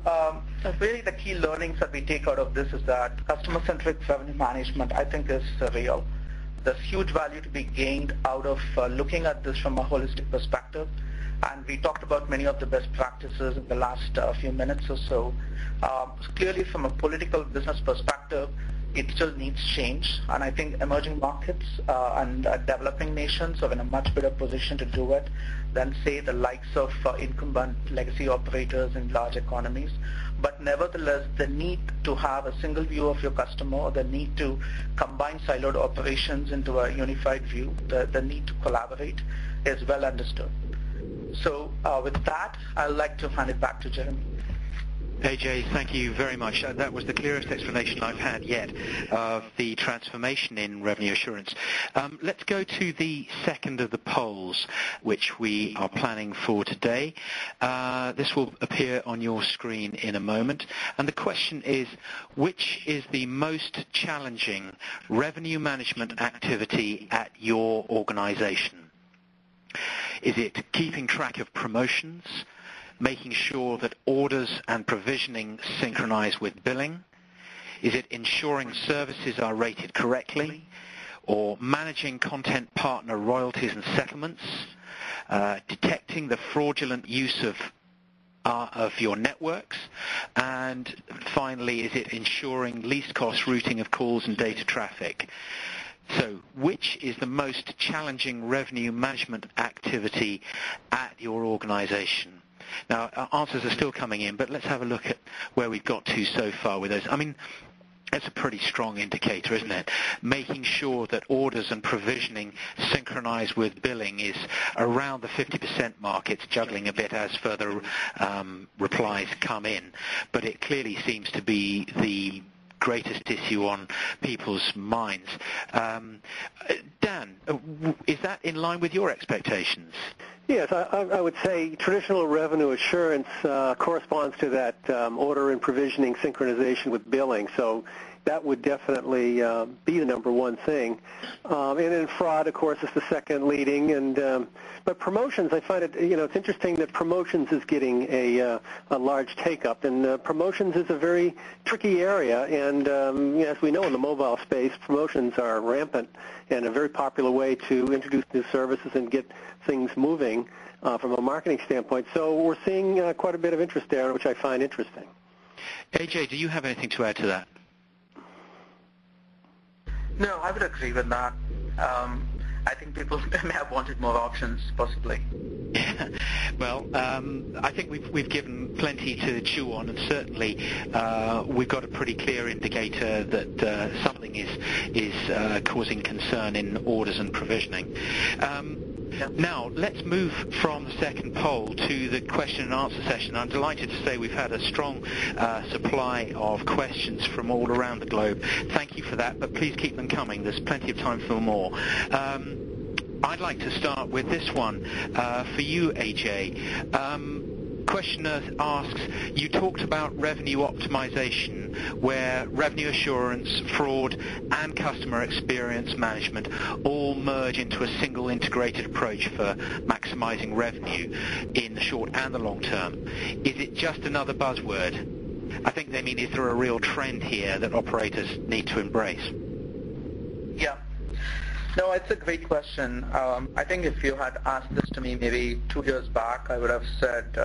really the key learnings that we take out of this is that customer-centric revenue management, I think, is real. There's huge value to be gained out of looking at this from a holistic perspective. And we talked about many of the best practices in the last few minutes or so. Clearly, from a political business perspective, it still needs change. And I think emerging markets and developing nations are in a much better position to do it than, say, the likes of incumbent legacy operators in large economies. But nevertheless, the need to have a single view of your customer, the need to combine siloed operations into a unified view, the need to collaborate is well understood. So with that, I'd like to hand it back to Jeremy. AJ, thank you very much. That was the clearest explanation I've had yet of the transformation in revenue assurance. Let's go to the second of the polls, which we are planning for today. This will appear on your screen in a moment. And the question is, which is the most challenging revenue management activity at your organization? Is it keeping track of promotions, making sure that orders and provisioning synchronize with billing? Is it ensuring services are rated correctly? Or managing content partner royalties and settlements? Detecting the fraudulent use of your networks? And finally, is it ensuring least cost routing of calls and data traffic? So which is the most challenging revenue management activity at your organization? Now, answers are still coming in, but let's have a look at where we've got to so far with those. I mean, that's a pretty strong indicator, isn't it? Making sure that orders and provisioning synchronize with billing is around the 50% mark. It's juggling a bit as further replies come in, but it clearly seems to be the greatest issue on people's minds. Dan, is that in line with your expectations? Yes, I would say traditional revenue assurance corresponds to that order and provisioning synchronization with billing. So that would definitely be the number one thing. And then fraud, of course, is the second leading. And but promotions, I find it, it's interesting that promotions is getting a large take-up. And promotions is a very tricky area. And as we know in the mobile space, promotions are rampant and a very popular way to introduce new services and get things moving from a marketing standpoint. So we're seeing quite a bit of interest there, which I find interesting. AJ, do you have anything to add to that? No, I would agree with that. I think people may have wanted more options, possibly. Well, I think we've given plenty to chew on, and certainly we've got a pretty clear indicator that something is causing concern in orders and provisioning. Now, let's move from the second poll to the question and answer session. I'm delighted to say we've had a strong supply of questions from all around the globe. Thank you for that, but please keep them coming. There's plenty of time for more. I'd like to start with this one for you, AJ. Questioner asks, you talked about revenue optimization, where revenue assurance, fraud, and customer experience management all merge into a single integrated approach for maximizing revenue in the short and the long term. Is it just another buzzword? I think they mean, is there a real trend here that operators need to embrace? Yeah. No, it's a great question. I think if you had asked this to me maybe 2 years back, I would have said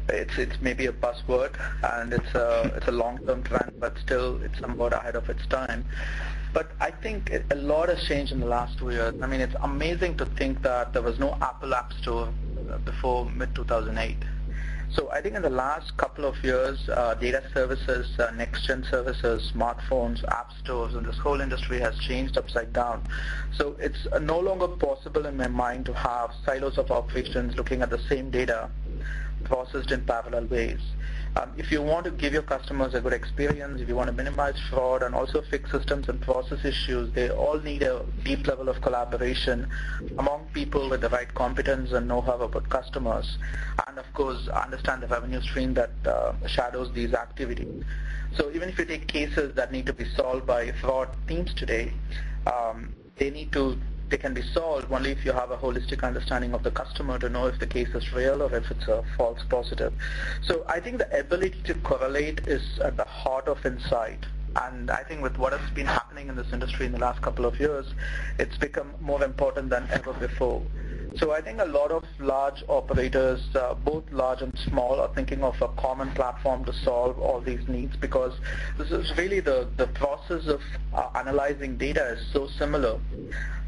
it's maybe a buzzword and it's a long-term trend, but still it's somewhat ahead of its time. But I think a lot has changed in the last 2 years. I mean, it's amazing to think that there was no Apple App Store before mid-2008. So I think in the last couple of years, data services, next-gen services, smartphones, app stores, and this whole industry has changed upside down. So it's no longer possible in my mind to have silos of operations looking at the same data processed in parallel ways. If you want to give your customers a good experience, if you want to minimize fraud and also fix systems and process issues, they all need a deep level of collaboration among people with the right competence and know-how about customers, and of course understand the revenue stream that shadows these activities. So even if you take cases that need to be solved by fraud teams today, they can be solved only if you have a holistic understanding of the customer to know if the case is real or if it's a false positive. So I think the ability to correlate is at the heart of insight. And I think with what has been happening in this industry in the last couple of years, it's become more important than ever before. So I think a lot of large operators, both large and small, are thinking of a common platform to solve all these needs, because this is really the process of analyzing data is so similar.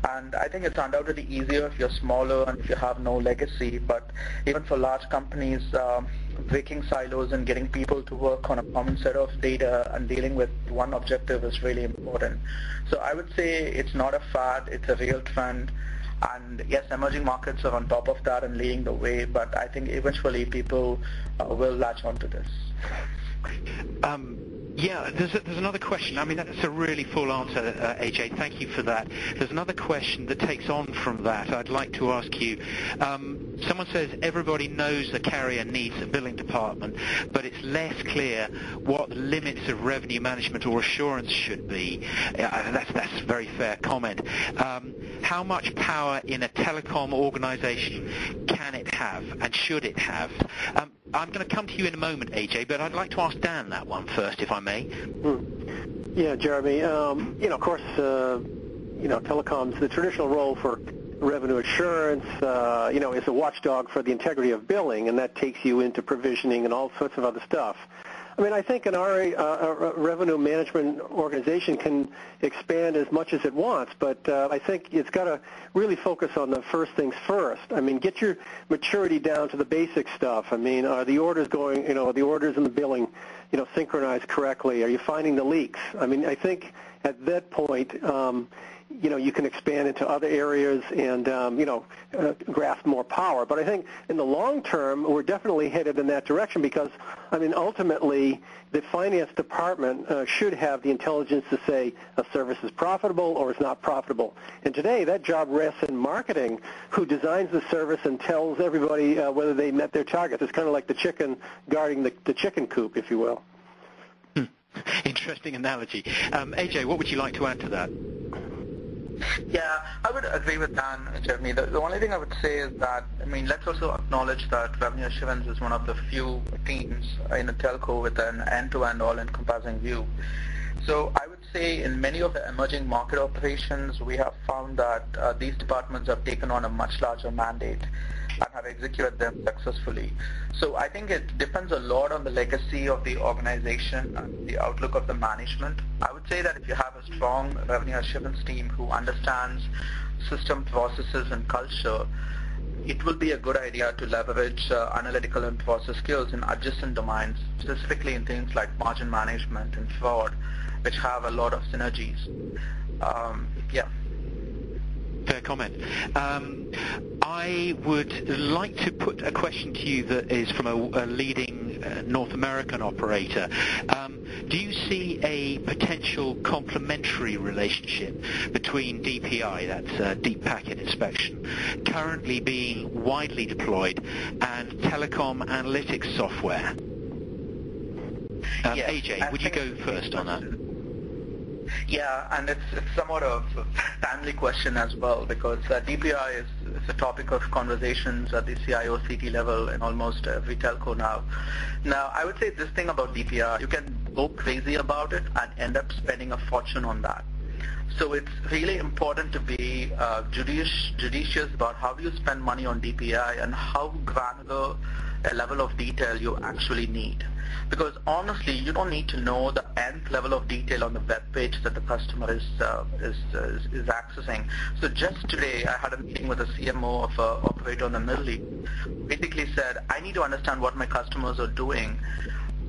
And I think it's undoubtedly easier if you're smaller and if you have no legacy, but even for large companies, breaking silos and getting people to work on a common set of data and dealing with one objective is really important. So I would say it's not a fad, it's a real trend. And yes, emerging markets are on top of that and leading the way, but I think eventually people will latch onto this. Yeah, there's another question. I mean, that's a really full answer, AJ. Thank you for that. There's another question that takes on from that. I'd like to ask you. Someone says everybody knows the carrier needs a billing department, but it's less clear what the limits of revenue management or assurance should be. That's a very fair comment. How much power in a telecom organization can it have, and should it have? I'm going to come to you in a moment, AJ, but I'd like to ask Dan that one first, if I may. Yeah, Jeremy. Of course, telecoms, the traditional role for revenue assurance, is a watchdog for the integrity of billing, and that takes you into provisioning and all sorts of other stuff. I mean, I think our revenue management organization can expand as much as it wants, but I think it's got to really focus on the first things first. I mean, get your maturity down to the basic stuff. I mean, are the orders going, are the orders and the billing, synchronized correctly? Are you finding the leaks? I mean, I think at that point, you can expand into other areas and, grasp more power. But I think in the long term, we're definitely headed in that direction because, ultimately, the finance department should have the intelligence to say a service is profitable or it's not profitable. And today, that job rests in marketing, who designs the service and tells everybody whether they met their targets. It's kind of like the chicken guarding the chicken coop, if you will. Interesting analogy. AJ, what would you like to add to that? Yeah, I would agree with Dan, Jeremy. The only thing I would say is that, let's also acknowledge that revenue assurance is one of the few teams in a telco with an end-to-end all-encompassing view. So I would say in many of the emerging market operations, we have found that these departments have taken on a much larger mandate and have executed them successfully. So I think it depends a lot on the legacy of the organization and the outlook of the management. I would say that if you have a strong revenue assurance team who understands system processes and culture, it will be a good idea to leverage analytical and process skills in adjacent domains, specifically in things like margin management and fraud, which have a lot of synergies. Fair comment. I would like to put a question to you that is from a leading North American operator. do you see a potential complementary relationship between DPI, that's Deep Packet Inspection, currently being widely deployed, and telecom analytics software? Yes, AJ, would you go first on that? Yeah, and it's somewhat of a timely question as well, because DPI is a topic of conversations at the CIO CT level in almost every telco now. Now, I would say this thing about DPI, you can go crazy about it and end up spending a fortune on that. So it's really important to be judicious about how you spend money on DPI and how granular a level of detail you actually need. Because honestly, you don't need to know the nth level of detail on the web page that the customer is accessing. So just today, I had a meeting with a CMO of an operator in the Middle East. Basically said, I need to understand what my customers are doing,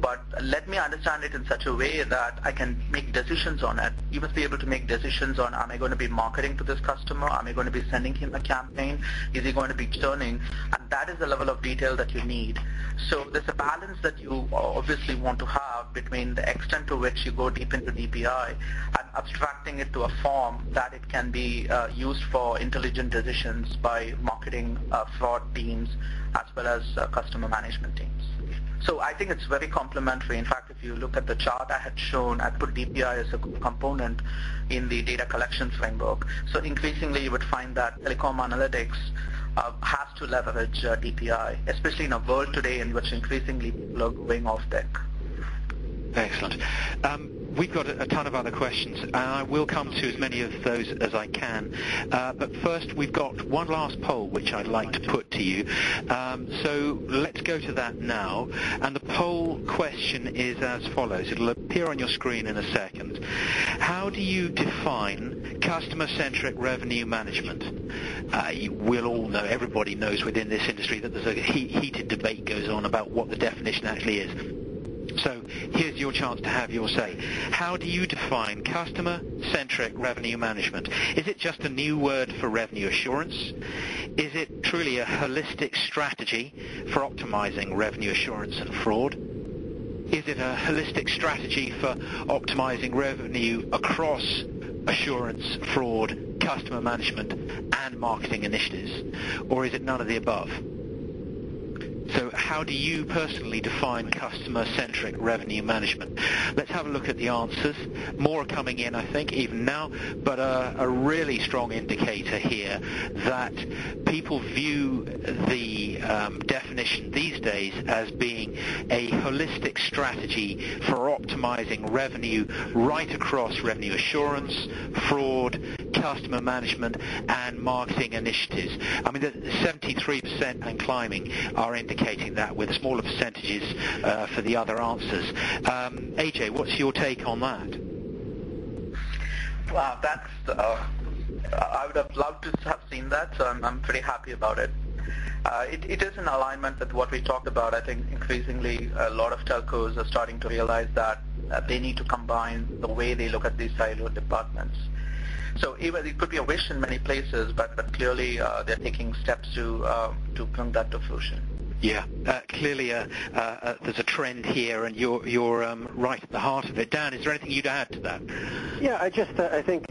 but let me understand it in such a way that I can make decisions on it. You must be able to make decisions on, am I going to be marketing to this customer? Am I going to be sending him a campaign? Is he going to be churning? And that is the level of detail that you need. So there's a balance that you obviously want to have between the extent to which you go deep into DPI and abstracting it to a form that it can be used for intelligent decisions by marketing fraud teams as well as customer management teams. So I think it's very complementary. In fact, if you look at the chart I had shown, I put DPI as a component in the data collection framework. So increasingly you would find that telecom analytics has to leverage DPI, especially in a world today in which increasingly people are going off deck. Excellent. We've got a ton of other questions, and I will come to as many of those as I can. But first, we've got one last poll which I'd like to put to you. So let's go to that now. And the poll question is as follows. It'll appear on your screen in a second. How do you define customer-centric revenue management? We'll all know, everybody knows within this industry that there's a heated debate goes on about what the definition actually is. So here's your chance to have your say. How do you define customer-centric revenue management? Is it just a new word for revenue assurance? Is it truly a holistic strategy for optimizing revenue assurance and fraud? Is it a holistic strategy for optimizing revenue across assurance, fraud, customer management, and marketing initiatives? Or is it none of the above? So how do you personally define customer-centric revenue management? Let's have a look at the answers. More are coming in, I think, even now, but a really strong indicator here that people view the definition these days as being a holistic strategy for optimizing revenue right across revenue assurance, fraud, customer management, and marketing initiatives. I mean, 73% and climbing are indicating that, with smaller percentages for the other answers. AJ, what's your take on that? Wow, that's I would have loved to have seen that, so I'm pretty happy about it. It is in alignment with what we talked about. I think increasingly a lot of telcos are starting to realize that they need to combine the way they look at these siloed departments. So even it could be a wish in many places, but clearly they're taking steps to bring that to fruition. Yeah, clearly there's a trend here, and you're right at the heart of it. Dan, is there anything you'd add to that? Yeah, I think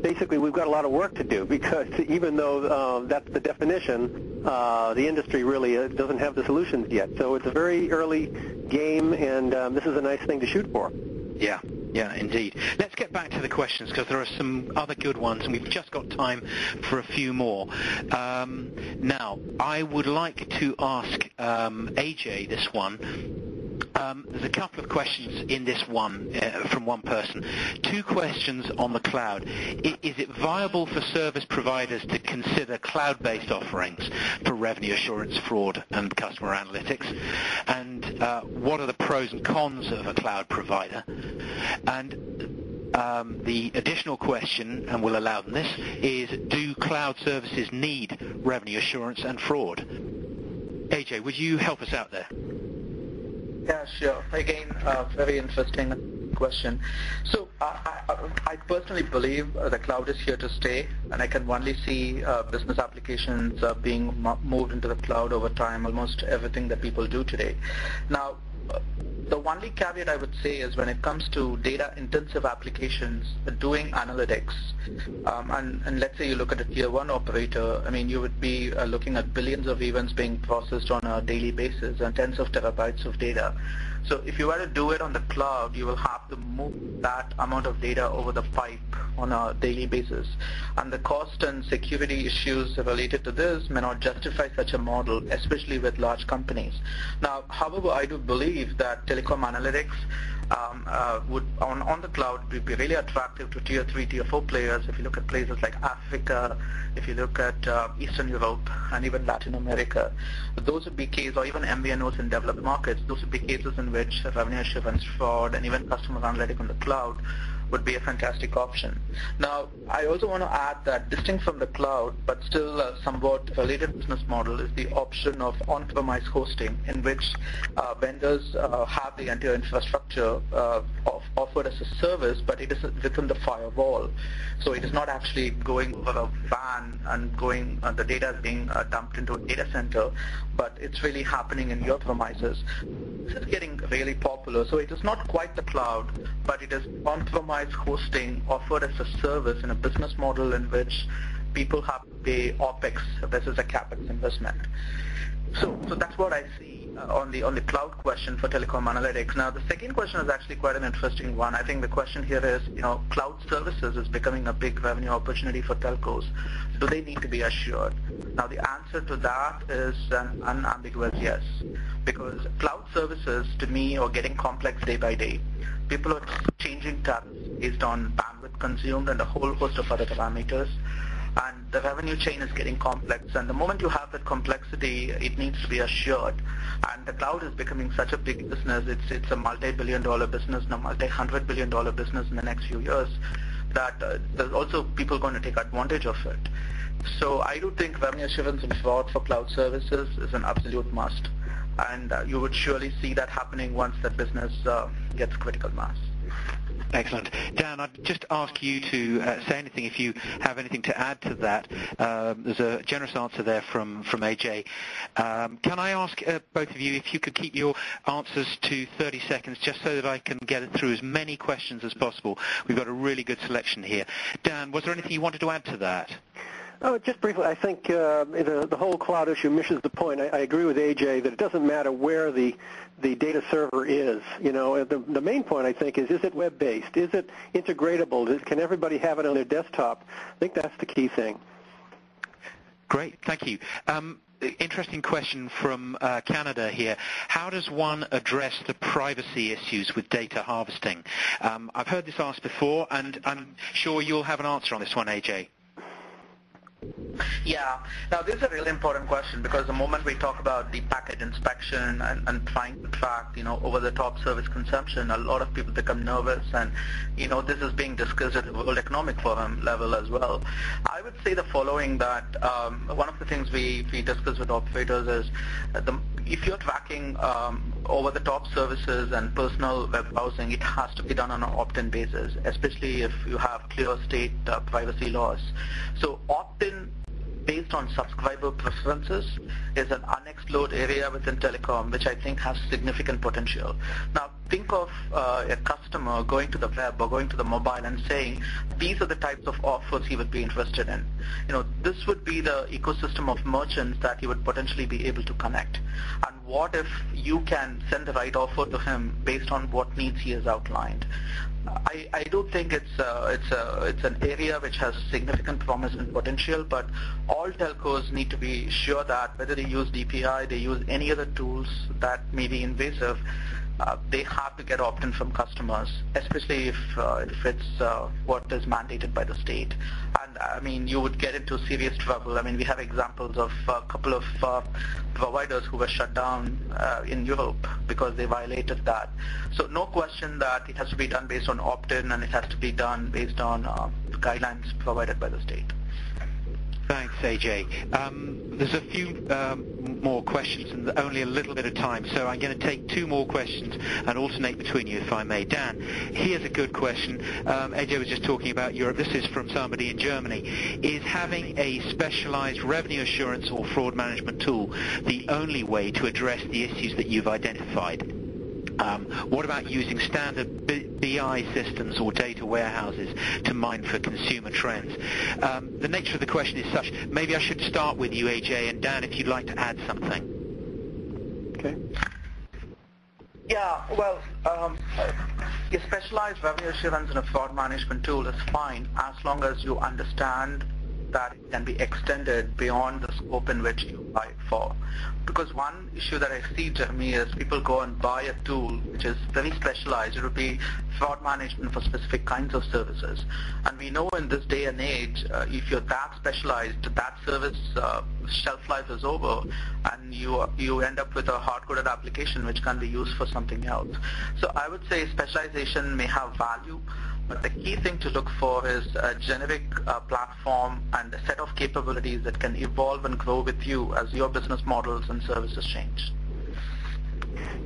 basically we've got a lot of work to do, because even though that's the definition, the industry really doesn't have the solutions yet. So it's a very early game, and this is a nice thing to shoot for. Yeah, indeed. Let's get back to the questions, because there are some other good ones, and we've just got time for a few more. Now, I would like to ask AJ this one. There's a couple of questions in this one from one person. Two questions on the cloud. Is it viable for service providers to consider cloud-based offerings for revenue assurance, fraud, and customer analytics? And what are the pros and cons of a cloud provider? And the additional question, and we'll allow them this, is do cloud services need revenue assurance and fraud? AJ, would you help us out there? Yeah, sure. Again, very interesting question. So I personally believe the cloud is here to stay, and I can only see business applications being moved into the cloud over time, almost everything that people do today. Now, the only caveat I would say is when it comes to data-intensive applications, doing analytics, and let's say you look at a tier 1 operator, I mean, you would be looking at billions of events being processed on a daily basis and tens of terabytes of data. So if you were to do it on the cloud, you will have to move that amount of data over the pipe on a daily basis. And the cost and security issues related to this may not justify such a model, especially with large companies. Now, however, I do believe that telecom analytics would, on the cloud, would be really attractive to tier 3, tier 4 players. If you look at places like Africa, if you look at Eastern Europe and even Latin America, those would be cases, or even MVNOs in developed markets, those would be cases in which revenue assurance, fraud, and even customer analytics on the cloud would be a fantastic option. Now, I also want to add that distinct from the cloud, but still a somewhat related business model, is the option of on-premise hosting, in which vendors have the entire infrastructure offered as a service, but it is within the firewall. So it is not actually going over a WAN and going, the data is being dumped into a data center, but it's really happening in your premises. This is getting really popular. So it is not quite the cloud, but it is on-premise hosting offered as a service in a business model in which people have to pay OPEX versus a CAPEX investment. So that's what I see on the cloud question for telecom analytics. Now, the second question is actually quite an interesting one. I think the question here is, cloud services is becoming a big revenue opportunity for telcos. Do they need to be assured? Now, the answer to that is an unambiguous yes, because cloud services, to me, are getting complex day by day. People are changing tariffs based on bandwidth consumed and a whole host of other parameters. And the revenue chain is getting complex, and the moment you have that complexity, it needs to be assured. And the cloud is becoming such a big business, it's a multi-billion-dollar business, a multi-hundred-billion-dollar business in the next few years, that there's also people going to take advantage of it. So I do think revenue assurance and fraud for cloud services is an absolute must, and you would surely see that happening once that business gets critical mass. Excellent. Dan, I'd just ask you to say anything if you have anything to add to that. There's a generous answer there from AJ. Can I ask both of you if you could keep your answers to 30 seconds just so that I can get it through as many questions as possible? We've got a really good selection here. Dan, was there anything you wanted to add to that? Oh, just briefly, I think the whole cloud issue misses the point. I agree with AJ that it doesn't matter where the data server is. The main point, I think, is it web-based? Is it integratable? Can everybody have it on their desktop? I think that's the key thing. Great, thank you. Interesting question from Canada here. How does one address the privacy issues with data harvesting? I've heard this asked before, and I'm sure you'll have an answer on this one, AJ. Yeah. Now, this is a really important question, because the moment we talk about the packet inspection and trying to track, over-the-top service consumption, a lot of people become nervous, and, this is being discussed at the World Economic Forum level as well. I would say the following, that one of the things we discuss with operators is if you're tracking over-the-top services and personal web browsing, it has to be done on an opt-in basis, especially if you have clear state privacy laws. So opt-in based on subscriber preferences is an unexplored area within telecom, which I think has significant potential. Now, think of a customer going to the web or going to the mobile and saying, these are the types of offers he would be interested in. This would be the ecosystem of merchants that he would potentially be able to connect. And what if you can send the right offer to him based on what needs he has outlined? I do think it's an area which has significant promise and potential, but all telcos need to be sure that whether they use DPI, they use any other tools that may be invasive, they have to get opt-in from customers, especially if it's what is mandated by the state. And I mean, you would get into serious trouble. I mean, we have examples of a couple of providers who were shut down in Europe because they violated that. So no question that it has to be done based on opt-in, and it has to be done based on guidelines provided by the state. Thanks, AJ. There's a few more questions and only a little bit of time, so I'm going to take two more questions and alternate between you, if I may. Dan, here's a good question. AJ was just talking about Europe. This is from somebody in Germany. Is having a specialized revenue assurance or fraud management tool the only way to address the issues that you've identified? What about using standard BI systems or data warehouses to mine for consumer trends? The nature of the question is such. Maybe I should start with you, AJ, and Dan, if you'd like to add something. Okay. Yeah, well, a specialized revenue assurance and a fraud management tool is fine as long as you understand that it can be extended beyond the scope in which you buy it for. Because one issue that I see, Jeremy, is people go and buy a tool which is very specialized. It would be fraud management for specific kinds of services. And we know in this day and age, if you're that specialized, that service shelf life is over, and you end up with a hard-coded application which can be used for something else. So I would say specialization may have value, but the key thing to look for is a generic platform and a set of capabilities that can evolve and grow with you as your business models and services change.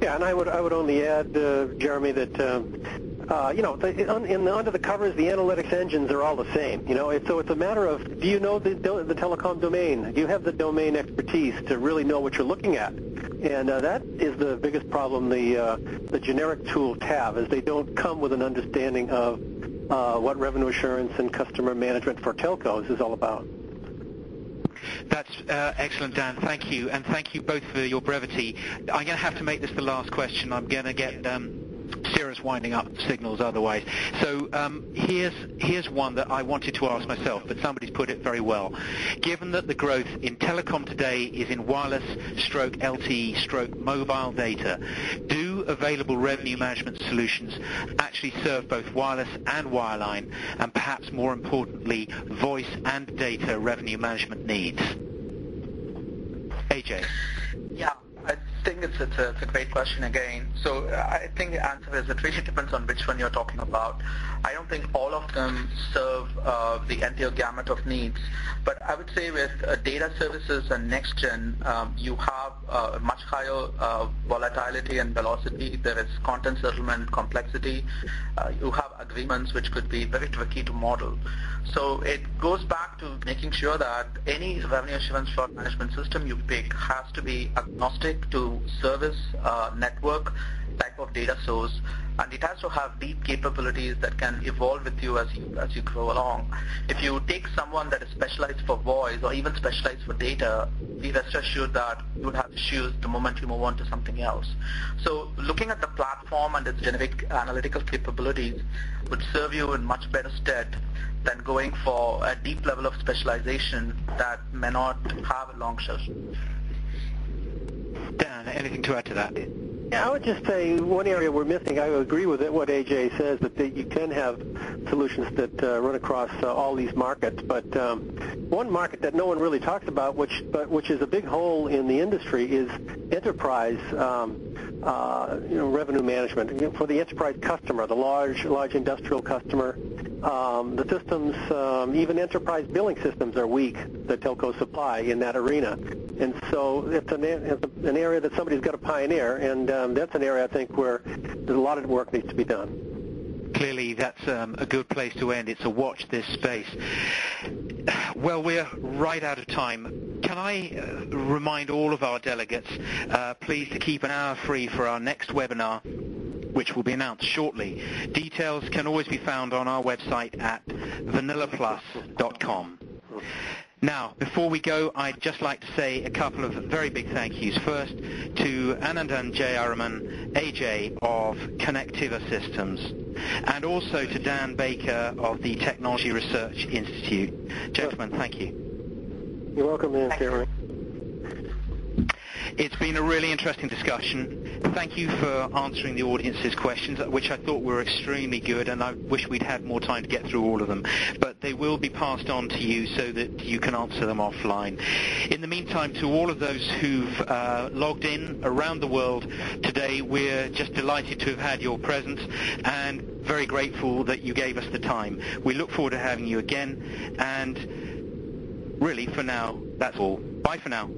Yeah, and I would only add, Jeremy, that under the covers, the analytics engines are all the same. So it's a matter of, do you know the telecom domain? Do you have the domain expertise to really know what you're looking at? And that is the biggest problem the generic tools have, is they don't come with an understanding of what revenue assurance and customer management for telcos is all about. That's excellent, Dan. Thank you. And thank you both for your brevity. I'm going to have to make this the last question. I'm going to get serious winding up signals otherwise. So here's one that I wanted to ask myself, but somebody's put it very well. Given that the growth in telecom today is in wireless stroke LTE stroke mobile data, do available revenue management solutions actually serve both wireless and wireline, and perhaps more importantly, voice and data revenue management needs? AJ. Yeah, I think it's a great question again. So I think the answer is it really depends on which one you're talking about. I don't think all of them serve the entire gamut of needs. But I would say with data services and next gen, you have a much higher volatility and velocity. There is content settlement complexity. You have agreements which could be very tricky to model. So it goes back to making sure that any revenue assurance fraud management system you pick has to be agnostic to service network type of data source, and it has to have deep capabilities that can evolve with you as you grow along. If you take someone that is specialized for voice or even specialized for data, be rest assured that you would have issues the moment you move on to something else. So looking at the platform and its generic analytical capabilities would serve you in much better stead than going for a deep level of specialization that may not have a long shelf. Dan, anything to add to that? Yeah, I would just say one area we're missing, I agree with what AJ says, that you can have solutions that run across all these markets, but one market that no one really talks about, which is a big hole in the industry, is enterprise revenue management. For the enterprise customer, the large industrial customer, the systems, even enterprise billing systems are weak, the telco supply in that arena. And so it's an area that somebody's got to pioneer, and that's an area I think where there's a lot of work needs to be done. Clearly, that's a good place to end. It's a watch this space. Well, we're right out of time. Can I remind all of our delegates, please, to keep an hour free for our next webinar, which will be announced shortly. Details can always be found on our website at vanillaplus.com. Now, before we go, I'd just like to say a couple of very big thank yous. First, to Anandan Jayaraman, AJ of Connectiva Systems, and also to Dan Baker of the Technology Research Institute. Gentlemen, thank you. You're welcome, Jeremy. It's been a really interesting discussion. Thank you for answering the audience's questions, which I thought were extremely good, and I wish we'd had more time to get through all of them. But they will be passed on to you so that you can answer them offline. In the meantime, to all of those who've logged in around the world today, we're just delighted to have had your presence and very grateful that you gave us the time. We look forward to having you again, and really, for now, that's all. Bye for now.